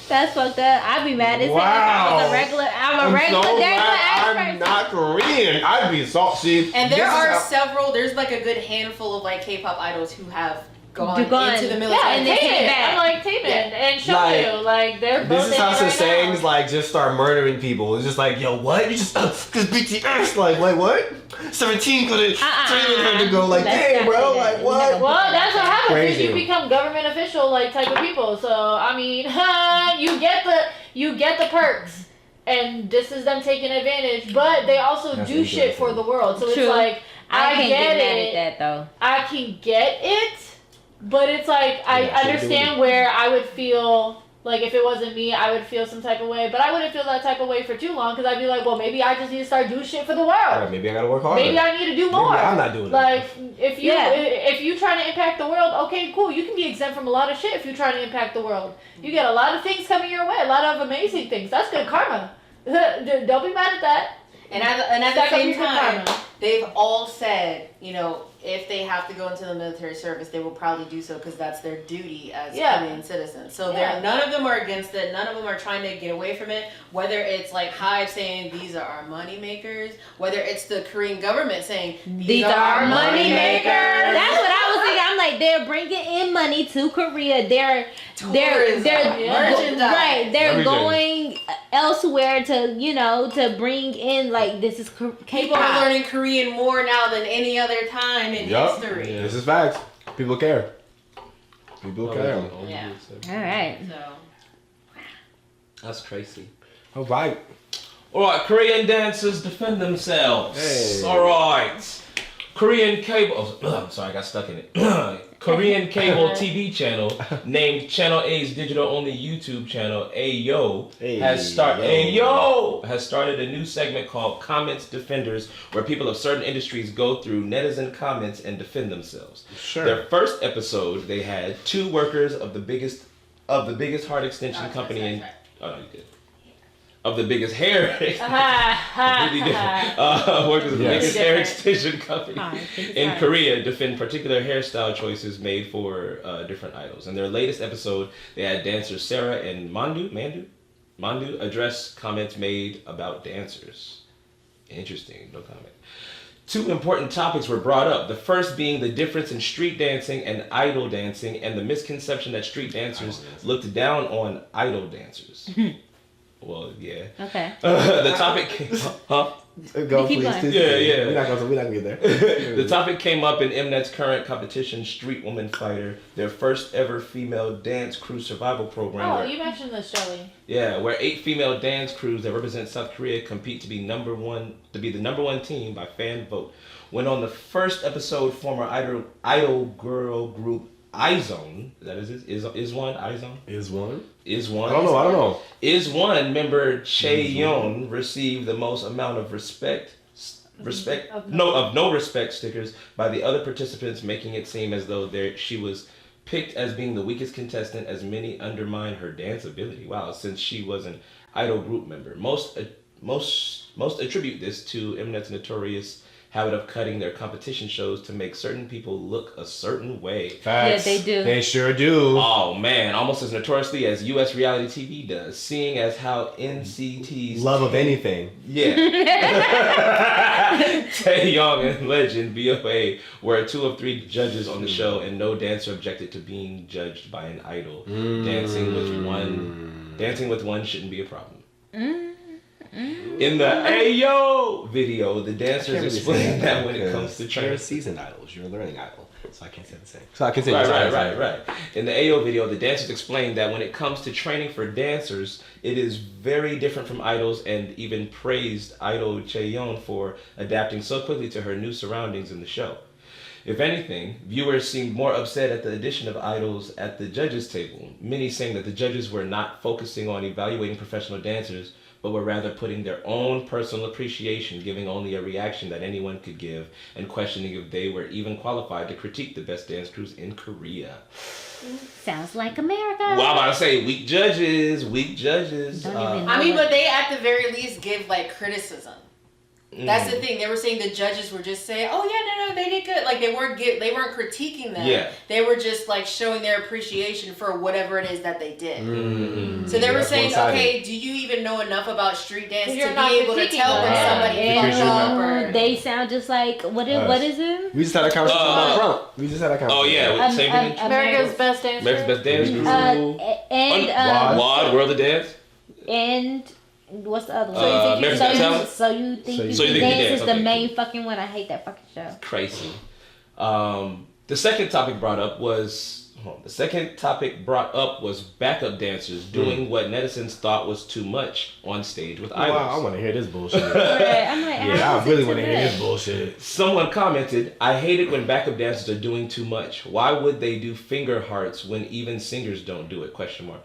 That's fucked up. I'd be mad as hell if I was a regular. I'm a regular. So There's no I'm expert. not Korean. I'd be salty. And there are several. There's like a good handful of like K-pop idols who have gone into the military. Yeah, and they came Taemin. back. I'm like Taemin and Showyu. Like they're both. This is how in it right sayings now. like just start murdering people. It's just like, yo, what? You just cause BTS like, wait, what? 17 gonna have to go like, hey, bro, like what? Well, that's what happens. Crazy. You become government official like type of people. So I mean, you get the perks. And this is them taking advantage, but they also do shit for the world. So True. it's like I can't get get mad it. at that though. I can get it, but it's like I understand where I would feel like if it wasn't me, I would feel some type of way. But I wouldn't feel that type of way for too long because I'd be like, well, maybe I just need to start doing shit for the world. Maybe I gotta work harder. Maybe I need to do more. Maybe I'm not doing like it. if you trying to impact the world, okay, cool. You can be exempt from a lot of shit if you're trying to impact the world. You get a lot of things coming your way, a lot of amazing things. That's good karma. Don't be mad at that. And at the same time, they've all said, you know, if they have to go into the military service, they will probably do so because that's their duty as Korean citizens. So none of them are against it. None of them are trying to get away from it. Whether it's like Hive saying these are our money makers, whether it's the Korean government saying these are our money makers. That's what I was thinking. I'm like, they're bringing in money to Korea. They're merchandise. Right. They're Everything. going elsewhere to bring in like this is K-pop. People are learning Korean more now than any other time in history. This is facts. People care. People care. Yeah. All right. So. That's crazy. All right. Alright, Korean dancers defend themselves. Hey. Alright. Korean cable. I'm sorry, I got stuck in it. Korean cable TV channel named Channel A's digital-only YouTube channel Ayo has started a new segment called Comments Defenders, where people of certain industries go through netizen comments and defend themselves. Sure. Their first episode, they had two workers of the biggest heart extension company in. Oh no, you did. Of the biggest hair workers of the biggest hair extension company in Korea defend particular hairstyle choices made for different idols. In their latest episode, they had dancers Sarah and Mandu address comments made about dancers. Interesting, no comment. Two important topics were brought up. The first being the difference in street dancing and idol dancing, and the misconception that street dancers looked down on idol dancers. Well, yeah. Okay. The topic came up. Go, Keep please. going. Yeah. We're not gonna get there. The topic came up in Mnet's current competition, Street Woman Fighter, their first ever female dance crew survival program. Oh, you mentioned this, Shelley. Yeah, where 8 female dance crews that represent South Korea compete to be the number one team by fan vote. When on the first episode, former idol girl group IZone, that is one. I don't know. Is one member Chae Yoon received the most amount of no respect stickers by the other participants, making it seem as though she was picked as being the weakest contestant, as many undermine her dance ability. Wow, since she was an idol group member. Most attribute this to Mnet's notorious habit of cutting their competition shows to make certain people look a certain way. Facts. Yeah, they do. They sure do. Oh man, almost as notoriously as U.S. reality TV does, seeing as how NCT's Love of anything. Yeah. Taeyong and Legend BOA were 2 of 3 judges on the show, and no dancer objected to being judged by an idol. Dancing with one shouldn't be a problem. In the Ayo video, the dancers explain that when it comes to you're training. a seasoned idol, you're a learning idol, so I can't say the same. So I can say Right. In the Ayo video, the dancers explained that when it comes to training for dancers, it is very different from idols, and even praised idol Chaeyoung for adapting so quickly to her new surroundings in the show. If anything, viewers seemed more upset at the addition of idols at the judges' table, many saying that the judges were not focusing on evaluating professional dancers, but were rather putting their own personal appreciation, giving only a reaction that anyone could give, and questioning if they were even qualified to critique the best dance crews in Korea. Sounds like America. Well, I'm about to say, weak judges. Don't even know. I mean, but they at the very least give like criticism. That's the thing. They were saying the judges were just saying, "Oh yeah, no, they did good." Like they weren't critiquing them. Yeah. They were just like showing their appreciation for whatever it is that they did. So they were That's saying, one-sided. "Okay, do you even know enough about street dance to You're not be able to critiquing tell when them. somebody Because fucked you're up?" not- Or They sound just like what is it? We just had a conversation about Trump. We just had a conversation. Oh yeah, same thing. America's Best Dancer. America's Best Dance Crew. And WAD, World of Dance. and what's the other one? America's Got Talent. So you think you So you can think you dance dance, is the okay, main fucking one? I hate that fucking show. Crazy. The second topic brought up was backup dancers doing what netizens thought was too much on stage with idols. Wow, I want to hear this bullshit. Right, I'm like, Yeah, I really want to hear this bullshit. Someone commented, "I hate it when backup dancers are doing too much. Why would they do finger hearts when even singers don't do it?"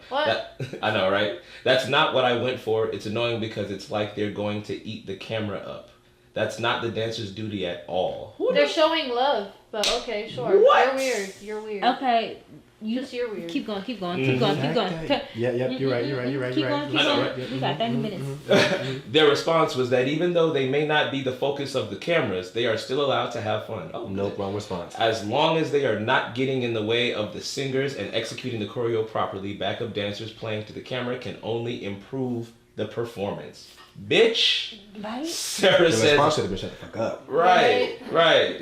What? I know, right? That's not what I went for. It's annoying because it's like they're going to eat the camera up. That's not the dancer's duty at all. They're showing love, but okay, sure. What? You're weird. You're weird. Okay, Just you're weird. keep going. Yeah, yep, you're right. Keep going. We got 30 minutes. Their response was that even though they may not be the focus of the cameras, they are still allowed to have fun. Oh, Nope, wrong response. As long as they are not getting in the way of the singers and executing the choreo properly, backup dancers playing to the camera can only improve the performance. Bitch. Right? Sarah The says. response should have been shut the fuck up. Right.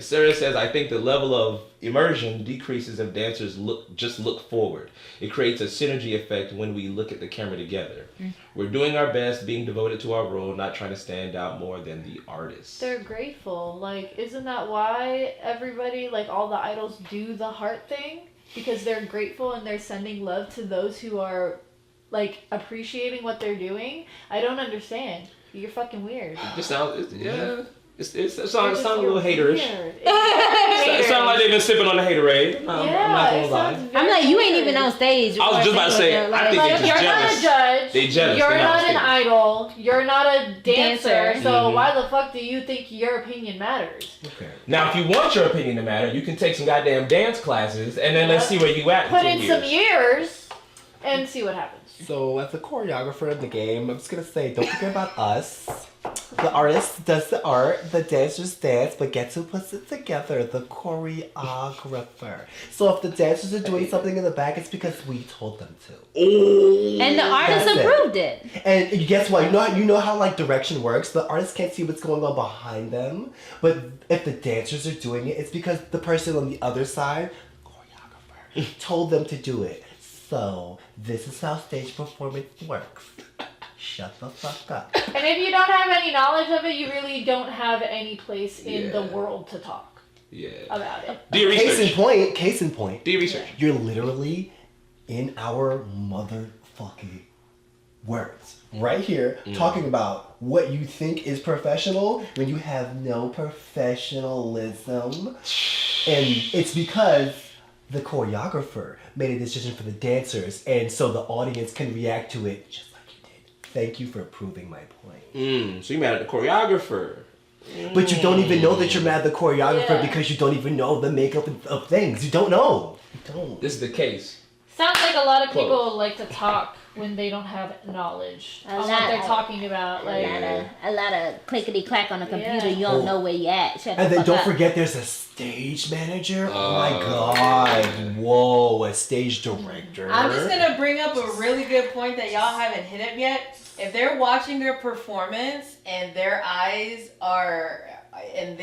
Sarah says, "I think the level of immersion decreases if dancers look forward. It creates a synergy effect when we look at the camera together. We're doing our best, being devoted to our role, not trying to stand out more than the artist." They're grateful. Like, isn't that why everybody, like all the idols, do the heart thing? Because they're grateful and they're sending love to those who are, like, appreciating what they're doing. I don't understand. You're fucking weird. It just sounds, it sounds a little haterish. Weird. It sounds like they've been sipping on the haterade. I'm not gonna lie. I'm like, you ain't even on stage. I was just about to say, I think Like, they're you're just not jealous. a judge. They jealous. You're They're not not an idol. You're not a dancer. Dancer. So why the fuck do you think your opinion matters? Okay. Now, if you want your opinion to matter, you can take some goddamn dance classes, and then let's see where you at. Put in in 2 some years. years and see what happens. So, as the choreographer of the game, I'm just gonna say, don't forget about us. The artist does the art, the dancers dance, but guess who puts it together? The choreographer. So if the dancers are doing something in the back, it's because we told them to. And the artist That's it. approved it. And guess what? You know how like direction works? The artist can't see what's going on behind them. But if the dancers are doing it, it's because the person on the other side, choreographer, told them to do it. So this is how stage performance works. Shut the fuck up. And if you don't have any knowledge of it, you really don't have any place in the Yeah. world to talk Yeah. about it. Do your research. Case in point. Do your research. You're literally in our motherfucking words. Right here, talking about what you think is professional when you have no professionalism. And it's because the choreographer made a decision for the dancers, and so the audience can react to it just like you did. Thank you for proving my point. So you mad at the choreographer? But you don't even know that you're mad at the choreographer Yeah. because you don't even know the makeup of things. You don't know. You don't. This is the case. Sounds like a lot of Close. people like to talk when they don't have knowledge A on lot what they're of- talking about. Like, A lot of clickety clack on the computer. Yeah. You don't know where you at. Shut the And then fuck don't up. forget there's a stage manager. Oh my god. Whoa, a stage director. I'm just gonna bring up a really good point that y'all haven't hit up yet. If they're watching their performance and their eyes are and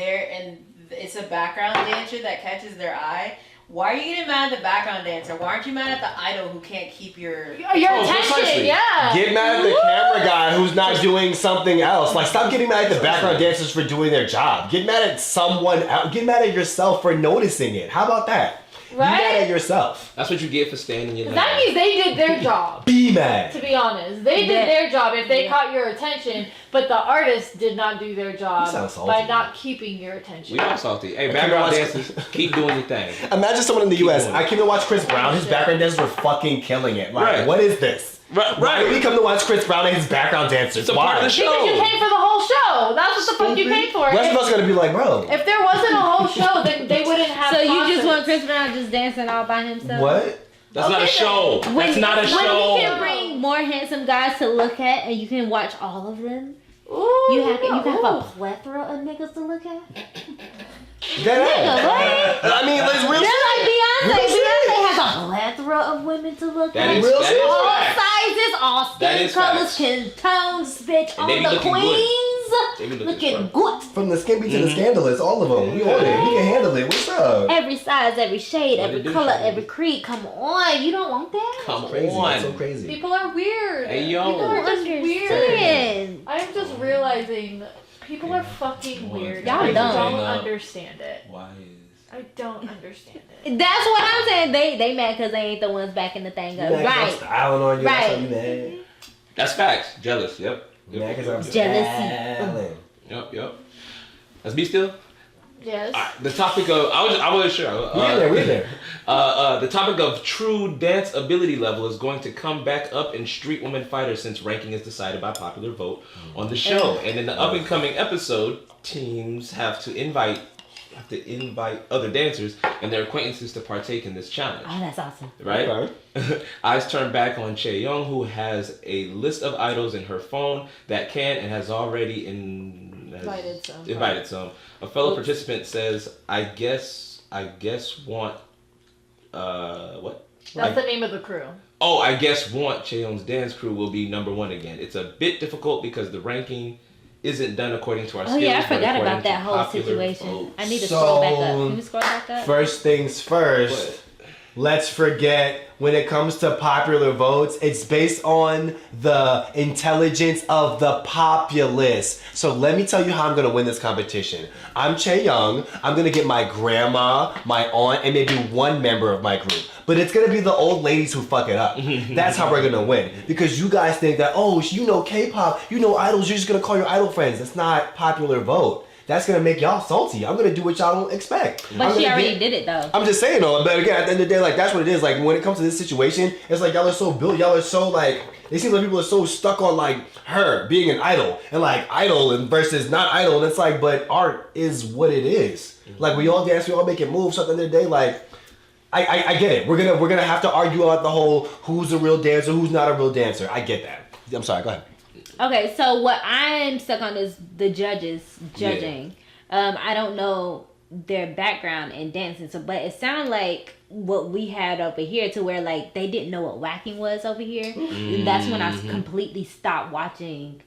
it's a background dancer that catches their eye, why are you getting mad at the background dancer? Why aren't you mad at the idol who can't keep your your Oh, attention, precisely. yeah. Get mad at the camera guy who's not doing something else. Like, stop getting mad at the background dancers for doing their job. Get mad at someone else. Get mad at yourself for noticing it. How about that? Right? Be mad at yourself. That's what you get for staying in your lane. That means they did their job. Be mad. To be honest, they did their job if they caught your attention, but the artist did not do their You job sound salty. by not keeping your attention. We all salty. Hey, background dancers, keep doing your thing. Imagine someone in the U.S. doing I it. came to watch Chris Brown. His background dancers were fucking killing it. Like, Right. what is this? Why did we come to watch Chris Brown and his background dancers? It's a part of the show. Because you came for the whole show. That's what the fuck you came for. The rest of us are gonna be like, bro. If there wasn't a whole show, then they wouldn't have. So you just concerts. want Chris Brown just dancing all by himself? What? That's not a show. That's not a When show. he can bring more handsome guys to look at, and you can watch all of them. Ooh, You have a ooh. plethora of niggas to look at. I mean, it's real Just like shit. Beyonce. Real shit. Beyonce has a plethora of women to look That at. is- Real that shit. is All fact. sizes, all That skin is colors, facts. skin tones, bitch. And All they be the looking good. queens They be looking looking sharp. good. From the skimpy to the scandalous, all of them. We on it. We can handle it. What's up? Every size, every shade, What every it do, color, Shawty? every creed. Come on, you don't want that? Come Crazy. That's so on. crazy. People are weird. Hey, yo. People are just weird. Understand. I'm just realizing people are fucking weird. Y'all I dumb. don't understand it. Why is... I don't understand it. That's what I'm saying. They mad because they ain't the ones backing the thing up. You mad 'cause I'm Right. styling on you. That's Right. why you mad. That's facts. Jealous. Yep. You mad 'cause I'm Jealousy. styling. Yep. Let's be still. Yes. The topic of I wasn't sure. We're there. The topic of true dance ability level is going to come back up in Street Woman Fighter since ranking is decided by popular vote on the show. And in the up and coming episode, teams have to invite other dancers and their acquaintances to partake in this challenge. Oh, that's awesome. Right? Okay. Eyes turn back on Chae Young, who has a list of idols in her phone that can and has already invited some. A fellow participant says, I guess want what? That's the name of the crew. Oh, I guess want Chae Young's dance crew will be number one again. It's a bit difficult because the ranking isn't done according to our skills. Oh yeah, I but forgot according about that to whole popular situation. votes. I need to So, scroll back up. Can you scroll back up? First things first. Let's forget when it comes to popular votes, it's based on the intelligence of the populace. So let me tell you how I'm gonna win this competition. I'm Chae Young. I'm gonna get my grandma, my aunt, and maybe one member of my group. But it's gonna be the old ladies who fuck it up. That's how we're gonna win. Because you guys think that, oh, you know K-pop, you know idols, you're just gonna call your idol friends. That's not popular vote. That's gonna make y'all salty. I'm gonna do what y'all don't expect. But she already did it though. I'm just saying though, but again, at the end of the day, like that's what it is. Like when it comes to this situation, it's like y'all are so built, y'all are so like, it seems like people are so stuck on like her being an idol and like idol and versus not idol. And it's like, but art is what it is. Like we all dance, we all make it move. So at the end of the day, like I get it. We're gonna have to argue about the whole who's a real dancer, who's not a real dancer. I get that. I'm sorry, go ahead. Okay, so what I'm stuck on is the judges judging. I don't know their background in dancing, so but it sounded like what we had over here to where like they didn't know what whacking was over here. And that's when I completely stopped watching.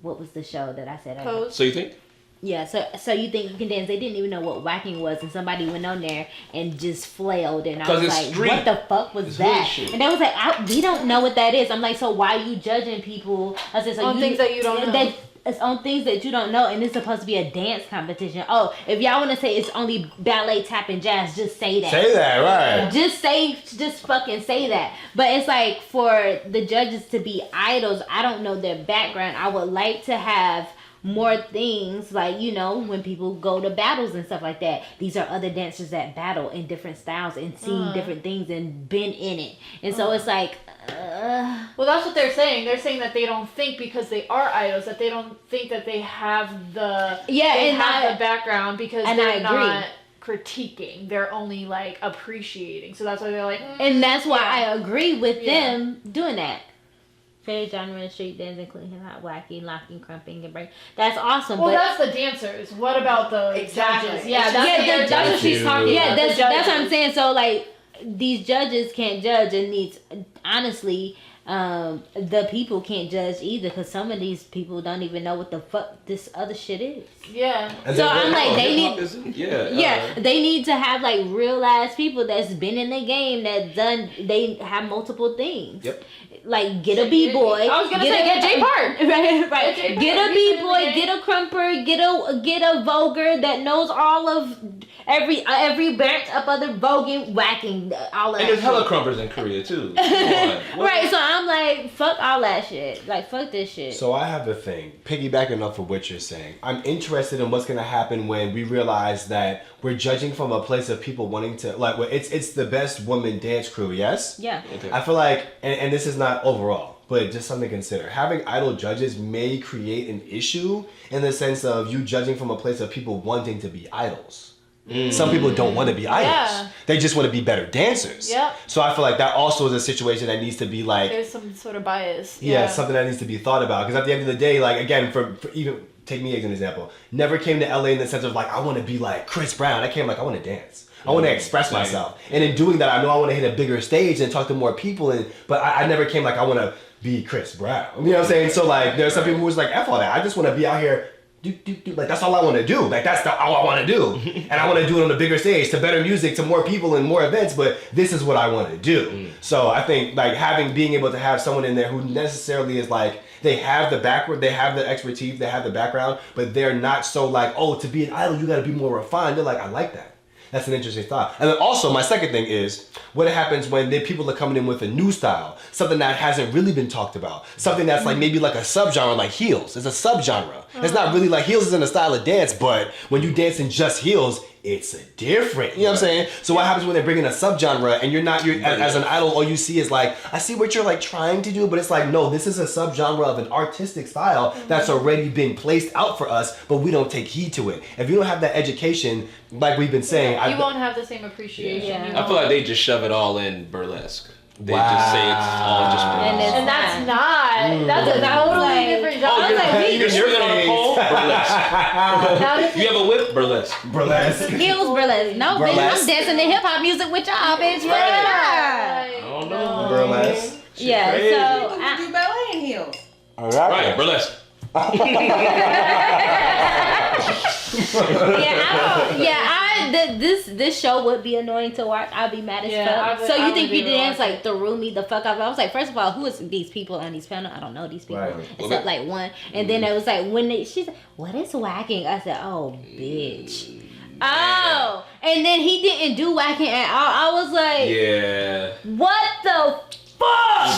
What was the show that I said? Pose. So you think? Yeah, so you think you can dance? They didn't even know what whacking was, and somebody went on there and just flailed, and I was it's like, street. "What the fuck was It's that?" hood shit. And they was like, "We don't know what that is." I'm like, "So why are you judging people?" I said, "So On things that you don't know. It's on things that you don't know, and it's supposed to be a dance competition. Oh, if y'all want to say it's only ballet, tap, and jazz, just say that. Say that, right? Just fucking say that. But it's like for the judges to be idols, I don't know their background. I would like to have more things like, you know, when people go to battles and stuff like that, these are other dancers that battle in different styles and seen different things and been in it. And so it's like Well, that's what they're saying. They're saying that they don't think because they are idols that they don't think that they have the Yeah, they and have I- the background because and they're I agree. not critiquing. They're only like appreciating. So that's why they're like, and that's why I agree with them doing that. Fair genre, street dancing, clean hip hop, wacky, locking, crumping, and break. That's awesome. Well, but that's the dancers. What about the judges? Yeah, that's what she's talking about. Yeah, that's what I'm saying. So like, these judges can't judge, and honestly, the people can't judge either, because some of these people don't even know what the fuck this other shit is. Yeah. So I'm like, they need, they need to have like real ass people that's been in the game, they have multiple things. Yep. Like get a b-boy. I was gonna say get J Park. Right. Get a b-boy, get a crumper, get a voguer that knows all of every branch up of the voguing, whacking, all of that. And there's hella shit. crumpers in Korea too. Come on. Right, so I'm like, fuck all that shit. Like, fuck this shit. So I have a thing, piggybacking off of what you're saying. I'm interested in what's gonna happen when we realize that we're judging from a place of people wanting to, like, it's the best woman dance crew, yes? Yeah. Okay. I feel like, and this is not overall, but just something to consider. Having idol judges may create an issue in the sense of you judging from a place of people wanting to be idols. Some people don't want to be idols. Yeah. They just want to be better dancers. Yep. So I feel like that also is a situation that needs to be like, There's some sort of bias. yeah, something that needs to be thought about. Because at the end of the day, like, again, for even, take me as an example, never came to LA in the sense of like, I want to be like Chris Brown. I came like, I want to dance. I want to express myself. And in doing that, I know I want to hit a bigger stage and talk to more people. But I never came like, I want to be Chris Brown. You know what I'm saying? So like, there's some people who's like, F all that. I just want to be out here. Like, that's all I want to do. Like, that's all I want to do. And I want to do it on a bigger stage to better music, to more people and more events, but this is what I want to do. So I think like being able to have someone in there who necessarily is like, they have the backward, they have the expertise, they have the background, but they're not so like, oh, to be an idol, you got to be more refined. They're like, I like that. That's an interesting thought. And then also, my second thing is, what happens when people are coming in with a new style, something that hasn't really been talked about, something that's like maybe like a subgenre, like heels. It's a subgenre. It's not really like heels isn't a style of dance, but when you dance in just heels, it's a different. You know what I'm saying? So what happens when they bring in a subgenre and you're as an idol, all you see is like, I see what you're like trying to do, but it's like, no, this is a subgenre of an artistic style that's already been placed out for us, but we don't take heed to it. If you don't have that education, like we've been saying, you won't have the same appreciation. Yeah. I feel like they just shove it all in burlesque. They just say it's all just burlesque. And that's not. That's a totally different genre. I was like, You're sitting on a pole? Burlesque. You have a whip? Burlesque. burlesque. heels burlesque. No, bitch, Burlesque. I'm dancing to hip hop music with y'all, bitch. I Yeah. don't know. Burlesque. Yeah, Crazy. so People who do ballet in heels. All right. Right, burlesque. This show would be annoying to watch. I'd be mad as fuck. So you think you dance like threw me the fuck off? I was like, first of all, who is these people on these panel? I don't know these people except like one. And then it was like she said, "What is whacking?" I said, "Oh, bitch." Oh, and then he didn't do whacking at all. I was like, Yeah. what the fuck?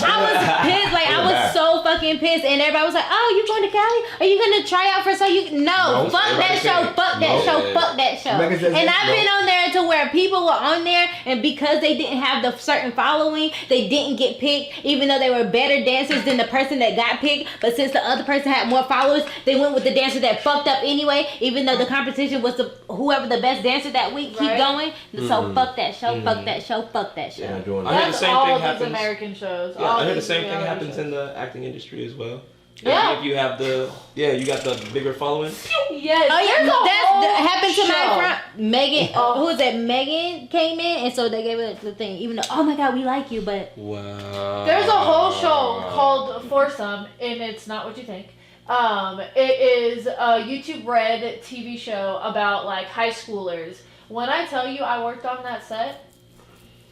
I was pissed. Like, I was so fucking pissed. And everybody was like, oh, you going to Cali? Are you going to try out for so you... No, fuck that show. Fuck that show. Fuck that show. And I've been on there to where people were on there, and because they didn't have the certain following, they didn't get picked, even though they were better dancers than the person that got picked. But since the other person had more followers, they went with the dancer that fucked up anyway, even though the competition was whoever the best dancer that week. Keep going. So fuck that show. Fuck that show. Fuck that show. I heard the That's same all thing these happens. American shows. Yeah, all I heard the these same thing reality happens shows. in the acting industry as well. Yeah. If you have you got the bigger following. Yes. Oh yeah, that happened to show. my friend Megan. Who was that? Megan came in, and so they gave her the thing. Even though, oh my god, we like you, but Wow. There's a whole show called Foursome, and it's not what you think. It is a YouTube Red TV show about like high schoolers. When I tell you I worked on that set,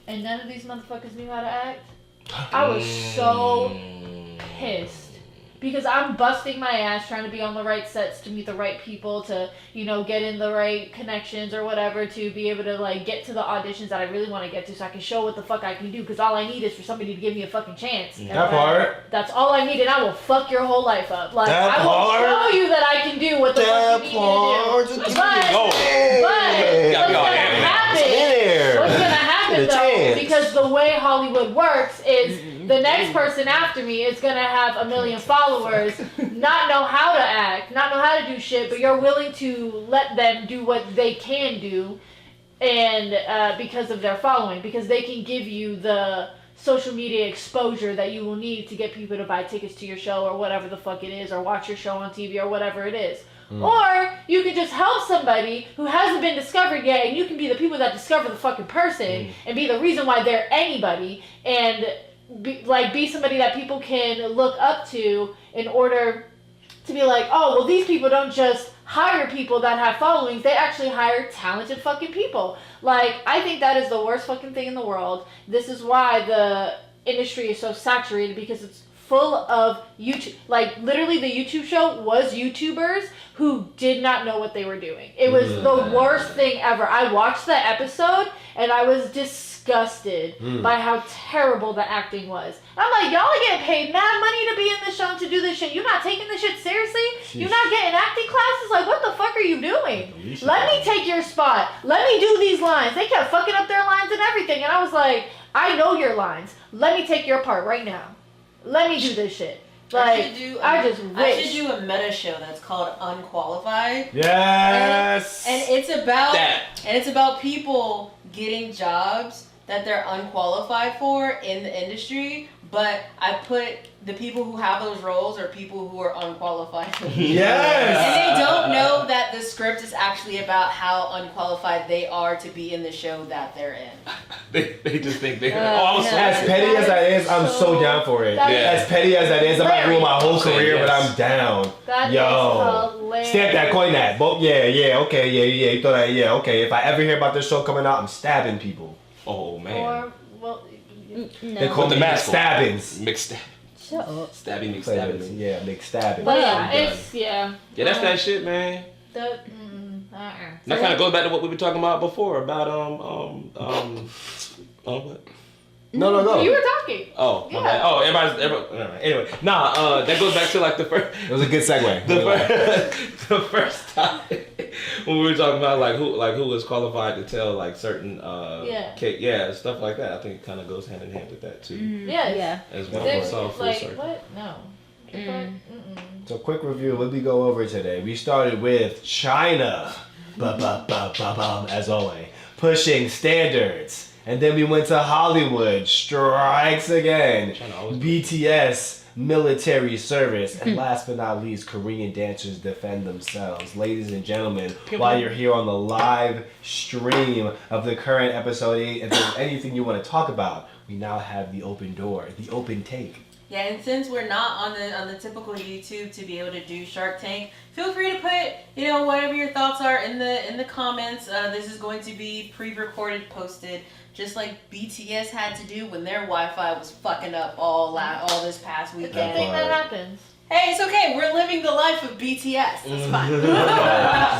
and none of these motherfuckers knew how to act, I was so pissed. Because I'm busting my ass trying to be on the right sets to meet the right people, to, you know, get in the right connections or whatever, to be able to, like, get to the auditions that I really want to get to so I can show what the fuck I can do. Because all I need is for somebody to give me a fucking chance. And That part. That's all I need, and I will fuck your whole life up. Like, That I will part. show you that I can do what the fuck you need me to do. What's gonna happen though, because the way Hollywood works is the next person after me is gonna have 1 million followers, not know how to act, not know how to do shit, but you're willing to let them do what they can do, and because of their following, because they can give you the social media exposure that you will need to get people to buy tickets to your show or whatever the fuck it is, or watch your show on TV or whatever it is. Or you could just help somebody who hasn't been discovered yet, and you can be the people that discover the fucking person and be the reason why they're anybody, and be somebody that people can look up to in order to be like, oh, well, these people don't just hire people that have followings, they actually hire talented fucking people. Like, I think that is the worst fucking thing in the world. This is why the industry is so saturated, because it's full of YouTube. Like, literally, the YouTube show was YouTubers who did not know what they were doing. It was the worst thing ever. I watched the episode, and I was disgusted by how terrible the acting was. I'm like, y'all are getting paid mad money to be in this show and to do this shit. You're not taking this shit seriously? You're not getting acting classes? Like, what the fuck are you doing? Let me take your spot. Let me do these lines. They kept fucking up their lines and everything. And I was like, I know your lines. Let me take your part right now. Let me do this shit. Like, I just wish. I should do a meta show that's called Unqualified. Yes. And it's about people getting jobs that they're unqualified for in the industry, but I put the people who have those roles are people who are unqualified. Yes. And they don't know that the script is actually about how unqualified they are to be in the show that they're in. They just think they're awesome. As petty as that is, I'm so down for it. As petty as that is, I might ruin my whole career, but I'm down. That Yo, is hilarious. stamp that, coin that. Okay, you thought that, okay. If I ever hear about this show coming out, I'm stabbing people. Oh man. Or, well, They call With the me mask on. McStabbins. Shut up. Stabby McStabbing. Yeah, McStabbins. but yeah, I'm done. it's, yeah. Yeah, that's that shit, man. The, That kind of goes back to what we were talking about before about what? No. You were talking. Oh, my Yeah. bad. Oh, everybody. Anyway, that goes back to like the first. It was a good segue. The first topic when we were talking about who was qualified to tell like certain stuff like that. I think it kind of goes hand in hand with that too. Yes. Yeah. As well. There's, So full like, circle. what? No. So quick review, what did we go over today? We started with China, as always, pushing standards. And then we went to Hollywood, strikes again. BTS, military service. And last but not least, Korean dancers defend themselves. Ladies and gentlemen, while you're here on the live stream of the current episode 8, if there's anything you want to talk about, we now have the open door, the open take. Yeah, and since we're not on the typical YouTube to be able to do Shark Tank, feel free to put whatever your thoughts are in the comments. This is going to be pre-recorded, posted, just like BTS had to do when their Wi-Fi was fucking up all this past weekend. It's a thing that happens. Hey, it's okay. We're living the life of BTS. It's fine.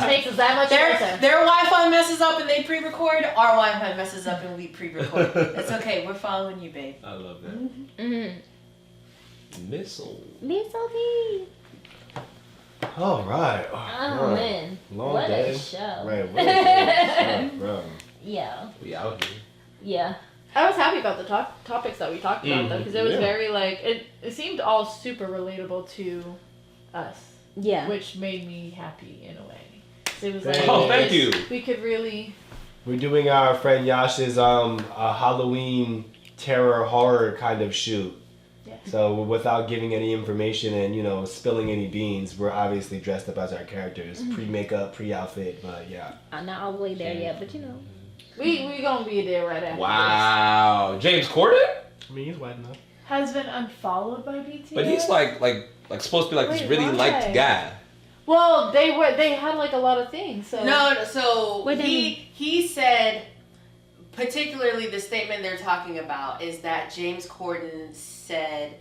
Makes us that much better. Their Wi-Fi messes up and they pre-record. Our Wi-Fi messes up and we pre-record. It's okay. We're following you, babe. I love that. Mm-hmm. Missile. All right. Oh man. Long What day. a show. Right. What a bro. Yeah. We out here. Yeah. I was happy about the topics that we talked about, though, because it was very, like, it seemed all super relatable to us. Yeah. Which made me happy in a way. It was Thank you. We could really... We're doing our friend Yash's Halloween terror horror kind of shoot. Yeah. So without giving any information and spilling any beans, we're obviously dressed up as our characters, pre-makeup, pre-outfit, but yeah. I'm not all the way there yet, but We gonna be there right after Wow. James Corden? I mean, he's white enough. this. Has been unfollowed by BTS. But he's like supposed to be like this Wait, really why? liked guy. Well, they had like a lot of things. So So What do you mean? he said, particularly the statement they're talking about is that James Corden said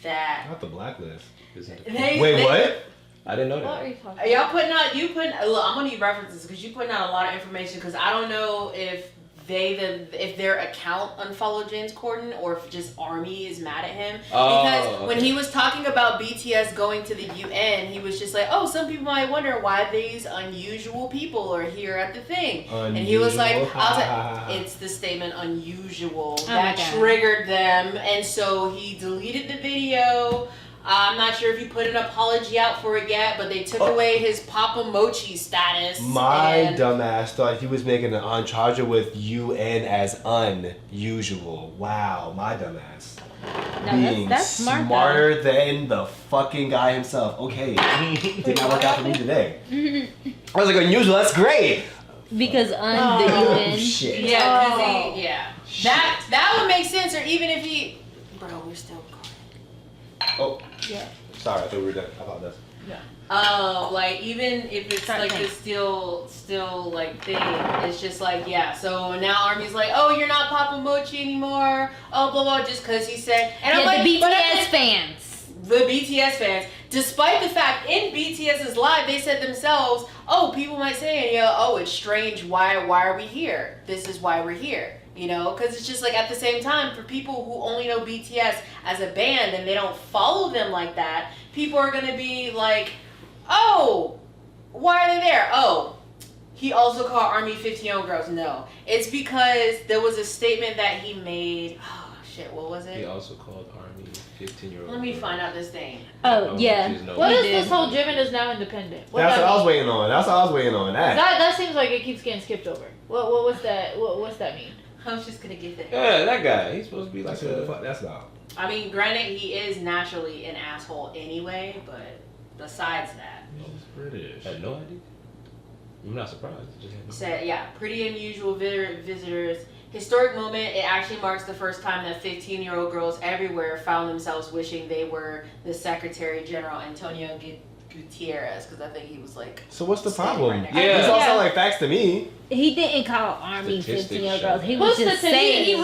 that Not the blacklist. what? I didn't know What are that. you talking Are y'all putting out? Look, I'm gonna need references because you putting out a lot of information. Because I don't know if if their account unfollowed James Corden or if just Army is mad at him. Because when he was talking about BTS going to the UN, he was just like, "Oh, some people might wonder why these unusual people are here at the thing." And he was like, "It's the statement unusual that triggered them," and so he deleted the video. I'm not sure if he put an apology out for it yet, but they took away his Papa Mochi status. My dumbass thought he was making an uncharger with UN as unusual. Wow, my dumbass. No, Being that's smart, smarter than the fucking guy himself. Okay, did not work out for me today. I was like, unusual, that's great. Because the UN. Shit. Yeah, because that would make sense, or even if he... Bro, we're still recording. Oh. Yeah. Sorry, I thought we were done. I apologize. Like even if it's like this still like thing, it's just like so now Army's like, oh, you're not Papa Mochi anymore, oh blah blah, just because he said, and I'm like, the BTS fans. The BTS fans, despite the fact in BTS's live they said themselves, oh, people might say, oh, it's strange, why are we here? This is why we're here. Because it's just like at the same time, for people who only know BTS as a band and they don't follow them like that, people are going to be like, oh, why are they there? Oh, he also called Army 15-year-old girls. No, it's because there was a statement that he made. Oh, shit, what was it? He also called Army 15-year-old. Let me find out this thing. Oh, yeah. What is this whole Jimin is now independent? That's what I was waiting on. That seems like it keeps getting skipped over. What's that? What's that mean? I was just gonna get that. Yeah, that guy. He's supposed to be like What the fuck that's about? I mean, granted, he is naturally an asshole anyway, but besides that. He's British. I had no idea. I'm not surprised. Said, pretty unusual visitors. Historic moment. It actually marks the first time that 15-year-old girls everywhere found themselves wishing they were the Secretary General Antonio Gutierrez, because I think he was like. So what's the problem? Right These all sound like facts to me. He didn't call Army 15-year-old girls. He was just saying.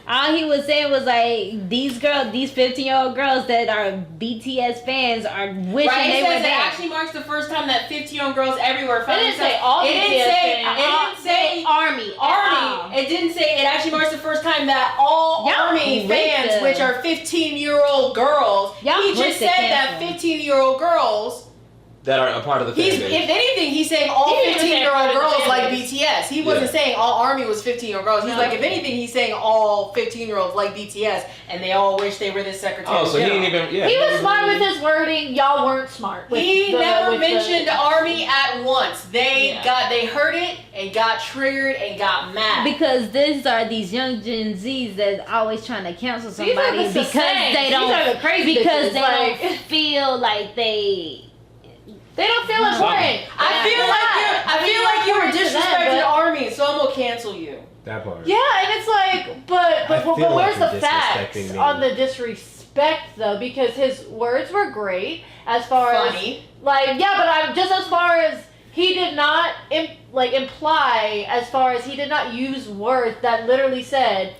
All he was saying was like, these 15-year-old girls that are BTS fans are wishing they were there. It actually marks the first time that 15-year-old girls everywhere found themselves. It didn't say Army. It didn't say. It actually marks the first time that all Army fans, which are 15-year-old girls, he just said that 15-year-old girls that are a part of the fan base. If anything, he's saying all 15-year-old girls like BTS. He wasn't saying all Army was 15-year-old girls. He's like, if anything, he's saying all 15-year-olds like BTS, and they all wish they were the Secretary General. Oh, so he didn't even. Yeah, he was smart with his wording. Y'all weren't smart. He never mentioned Army at once. They heard it and got triggered and got mad because these are these young Gen Zs that always trying to cancel somebody because they don't feel like they. They don't feel important. I feel like you were disrespecting the Army, so I'm gonna cancel you. That part. Yeah, and it's like, but where's the facts on the disrespect though? Because his words were great as far as but I'm just as far as he did not imply as far as he did not use words that literally said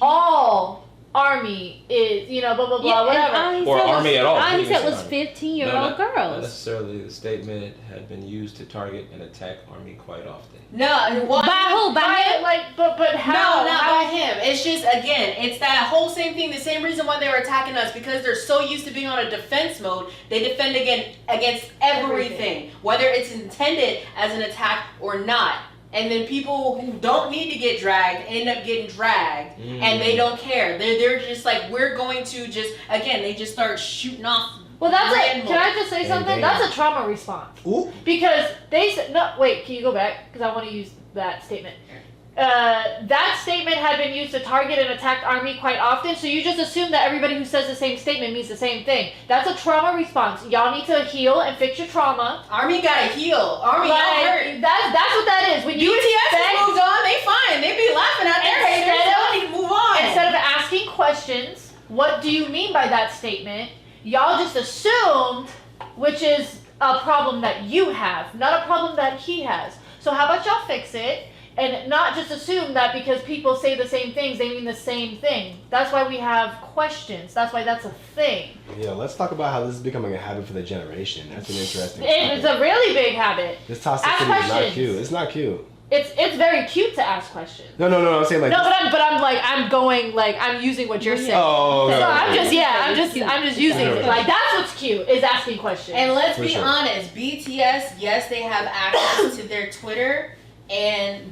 all Army is, blah, blah, blah, whatever. Or Army at all. All he said was 15-year-old girls. Not necessarily. The statement had been used to target and attack Army quite often. No. By who? By him? But how? No, not by him. It's just, again, it's that whole same thing, the same reason why they were attacking us, because they're so used to being on a defense mode, they defend against everything, whether it's intended as an attack or not. And then people who don't need to get dragged end up getting dragged, and they don't care. They're just like, we're going to just, again, they just start shooting off. Well, can I just say something? That's a trauma response. Ooh. Because they said, no, wait, can you go back? Because I want to use that statement. That statement had been used to target and attack Army quite often, so you just assume that everybody who says the same statement means the same thing. That's a trauma response. Y'all need to heal and fix your trauma. Army gotta heal. Army got hurt. That's what that is. When you BTS moved on, they fine. They be laughing at their haters. They need to move on. Instead of asking questions, what do you mean by that statement? Y'all just assumed, which is a problem that you have, not a problem that he has. So how about y'all fix it? And not just assume that because people say the same things, they mean the same thing. That's why we have questions. That's why that's a thing. Yeah, let's talk about how this is becoming a habit for the generation. That's an interesting It's a really big habit. This toxicity is not cute. It's not cute. It's very cute to ask questions. No, I'm saying like. No, I'm using what you're saying. Oh. So I'm just using it. Like that's what's cute is asking questions. And let's be honest, BTS, yes, they have access to their Twitter.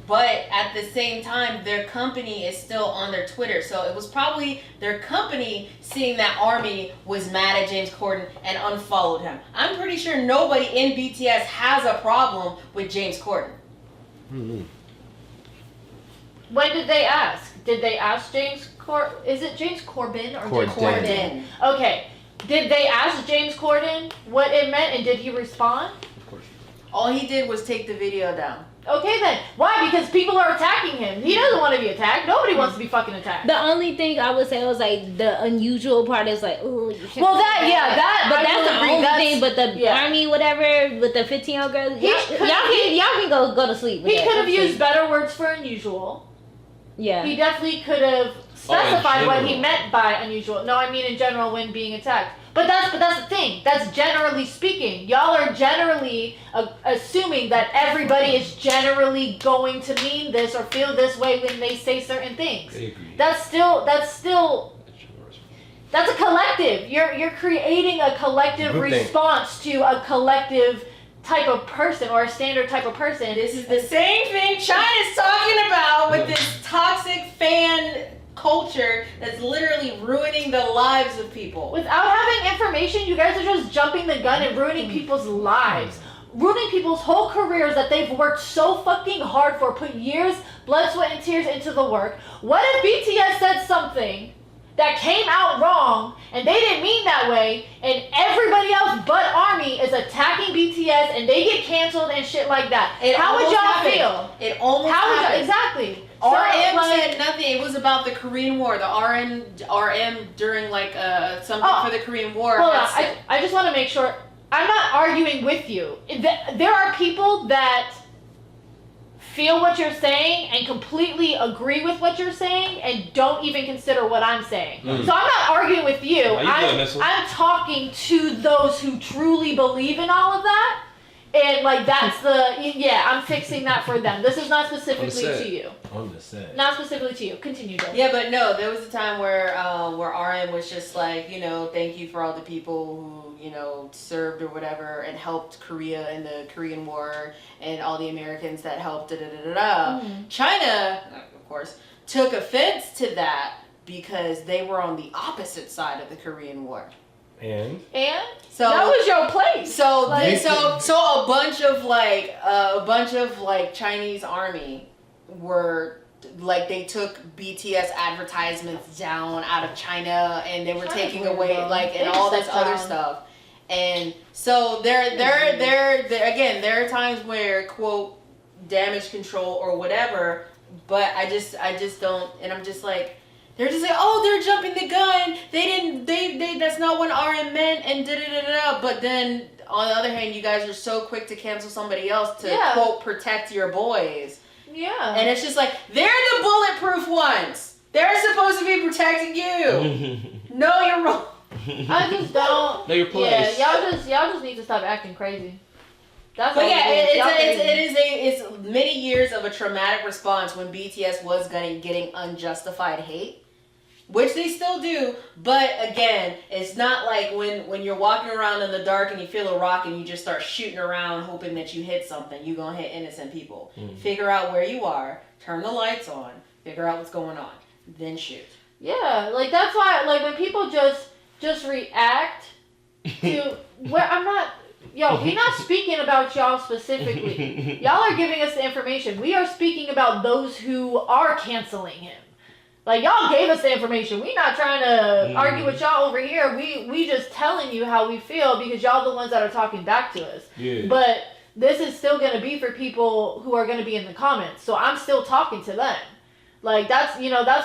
but at the same time, their company is still on their Twitter. So it was probably their company seeing that ARMY was mad at James Corden and unfollowed him. I'm pretty sure nobody in BTS has a problem with James Corden. Mm-hmm. When did they ask? Did they ask James Is it James Corbin or Corden. James Corden? Okay. Did they ask James Corden what it meant, and did he respond? Of course. All he did was take the video down. Okay then. Why? Because people are attacking him. He doesn't want to be attacked. Nobody wants to be fucking attacked. The only thing I would say was like the unusual part is like, ooh. Well, But that's the only thing. But the yeah. ARMY, whatever, with the 15-year-old girl, y'all can go to sleep. With He that. could have used better words for unusual. Yeah. He definitely could have specified what he general. meant by unusual. No, I mean in general when being attacked. But that's the thing. That's generally speaking. Y'all are generally assuming that everybody is generally going to mean this or feel this way when they say certain things. They agree. That's a collective. You're creating a collective Group thing. response to a collective type of person or a standard type of person. This is the same thing China's talking about with this toxic fan culture that's literally ruining the lives of people. Without having information, you guys are just jumping the gun and ruining people's lives. Ruining people's whole careers that they've worked so fucking hard for, put years, blood, sweat, and tears into the work. What if BTS said something that came out wrong and they didn't mean that way, and everybody else but ARMY is attacking BTS and they get canceled and shit like that? How would y'all feel? It almost How would y'all, happened. exactly. RM So, said nothing. It was about the Korean War. The RM during like something for the Korean War. Hold on, had said- I just want to make sure. I'm not arguing with you. There are people that feel what you're saying and completely agree with what you're saying and don't even consider what I'm saying. Mm. So I'm not arguing with you. How you doing, Missile? I'm talking to those who truly believe in all of that. And like that's I'm fixing that for them. This is not specifically to you. On the set. Not specifically to you. Continue, Joe. Yeah, but no, there was a time where RM was just like, thank you for all the people who, served or whatever and helped Korea in the Korean War and all the Americans that helped, China, of course, took offense to that because they were on the opposite side of the Korean War. And? So that was your place. So Like- so a bunch of Chinese army were like they took BTS advertisements down out of China and they were China's taking weird, away though. like and They all just this shut other down. stuff. And so there again there are times where quote damage control or whatever, but I just don't, and I'm just like. They're just like, oh, they're jumping the gun. They that's not what RM meant, and da-da-da-da. But then, on the other hand, you guys are so quick to cancel somebody else to, quote, protect your boys. Yeah. And it's just like, they're the bulletproof ones. They're supposed to be protecting you. No, you're wrong. I just don't. Know your place. Yeah, y'all just need to stop acting crazy. That's But all yeah, it is. Y'all crazy. it's many years of a traumatic response when BTS was getting unjustified hate. Which they still do, but again, it's not like when you're walking around in the dark and you feel a rock and you just start shooting around hoping that you hit something. You're going to hit innocent people. Mm. Figure out where you are, turn the lights on, figure out what's going on, then shoot. Yeah, like that's why, like when people just react to where I'm not. Yo, we're not speaking about y'all specifically. Y'all are giving us the information. We are speaking about those who are canceling him. Like, y'all gave us the information. We not trying to argue with y'all over here. We just telling you how we feel because y'all the ones that are talking back to us. Yeah. But this is still going to be for people who are going to be in the comments. So I'm still talking to them. Like, that's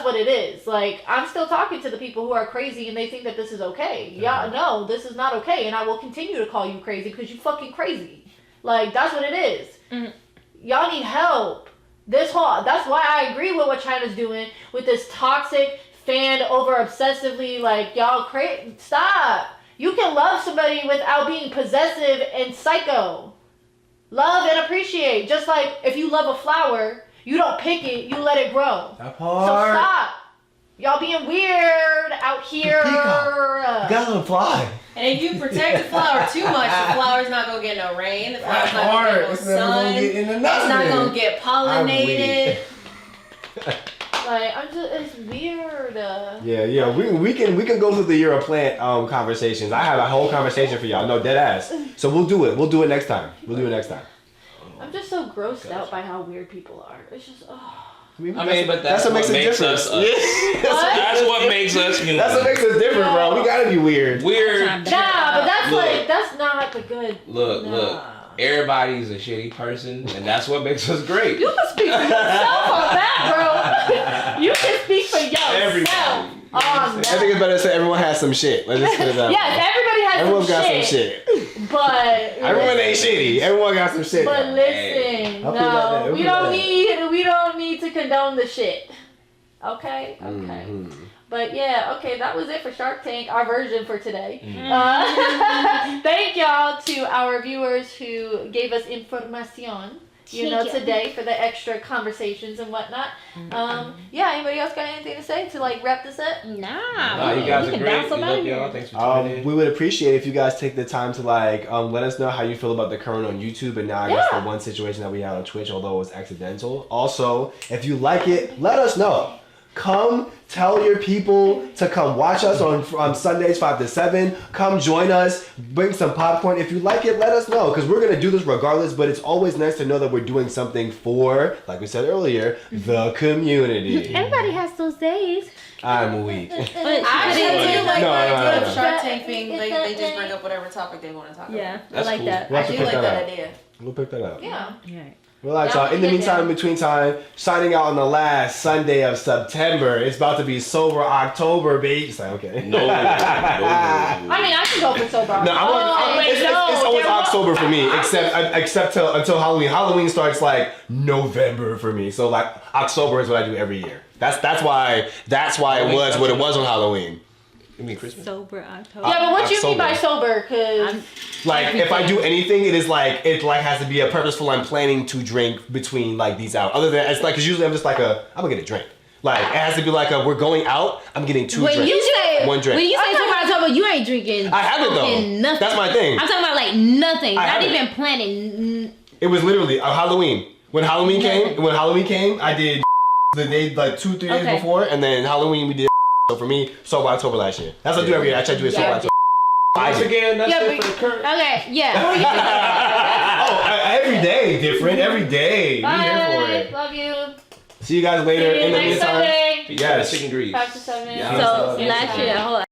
what it is. Like, I'm still talking to the people who are crazy and they think that this is okay. Y'all, no, this is not okay. And I will continue to call you crazy because you fucking crazy. Like, that's what it is. Mm. Y'all need help. That's why I agree with what China's doing with this toxic fan over obsessively, like, y'all stop. You can love somebody without being possessive and psycho. Love and appreciate. Just like if you love a flower, you don't pick it, you let it grow. That So part. stop. Y'all being weird out here. Peacock. You gotta fly. And if you protect the flower too much, the flower's not gonna get no rain. The flower's not gonna get no It's never sun. gonna get into It's not nothing. gonna get pollinated. Like, it's weird. Yeah. We can go through the year of plant conversations. I have a whole conversation for y'all. No, dead ass. So we'll do it. We'll do it next time. I'm just so grossed out by how weird people are. It's just, But that's what makes us. That's what makes us human. That's what makes us different, bro. We gotta be weird. Weird. Nah, but that's not the good. Look. Everybody's a shitty person, and that's what makes us great. You can speak for yourself on that, bro. You can speak for yourself Everybody. on that. I think it's better to say everyone has some shit. Let's just put it that way. Yes, everybody has Everyone's got some shit. shit. But Everyone ain't shitty. Everyone got some shit. But though. listen, I'll put that there. we don't need to condone the shit. Okay. Mm-hmm. But yeah, okay, that was it for Shark Tank, our version for today. Thank y'all to our viewers who gave us information, today for the extra conversations and whatnot. Yeah, anybody else got anything to say to like wrap this up? Nah, you guys are great. bounce We up love out y'all. here. Thanks for tuning in. We would appreciate if you guys take the time to let us know how you feel about the current on YouTube and now I guess the one situation that we had on Twitch, although it was accidental. Also, if you like it, let us know. Come tell your people to come watch us on Sundays 5 to 7. Come join us. Bring some popcorn. If you like it, let us know because we're going to do this regardless, but it's always nice to know that we're doing something for, like we said earlier, the community. Everybody has those days. I'm weak. But I do like No. the Shark Tank thing. They just bring up whatever topic they want to talk about. yeah, That's I like cool. that. We'll I have to do pick like that that up. idea. We'll pick that up. Yeah. Right. Relax, y'all. In the meantime, signing out on the last Sunday of September. It's about to be sober October, baby. It's like, okay. No. I mean, I can go for sober. No, it's always October for me, except until Halloween. Halloween starts like November for me, so like October is what I do every year. That's why it was what it was on Halloween. You mean Christmas? Sober October. Yeah, but what you mean October. by sober? Cause Like if I do anything, it has to be a purposeful. I'm planning to drink between like these hours. Other than it's like, cause usually I'm just like I'm gonna get a drink. Like it has to be like we're going out. I'm getting two drinks. One drink. When you say sober October, you ain't drinking. I haven't though. Nothing. That's my thing. I'm talking about like nothing. I Not haven't. even planning. It was literally Halloween. When Halloween came, I did the day like 2-3 days before, and then Halloween we did. So for me, sober October last year. That's what I do every year. I try to do it sober October. Once again, that's Yeah, it for the current. Okay, yeah. Every day different. Every day. We here for bye. it. Love you. See you guys later. See you In the next meantime. Sunday. Peace, Yes. chicken grease. 5 to 7. Yeah. So Yeah. last year,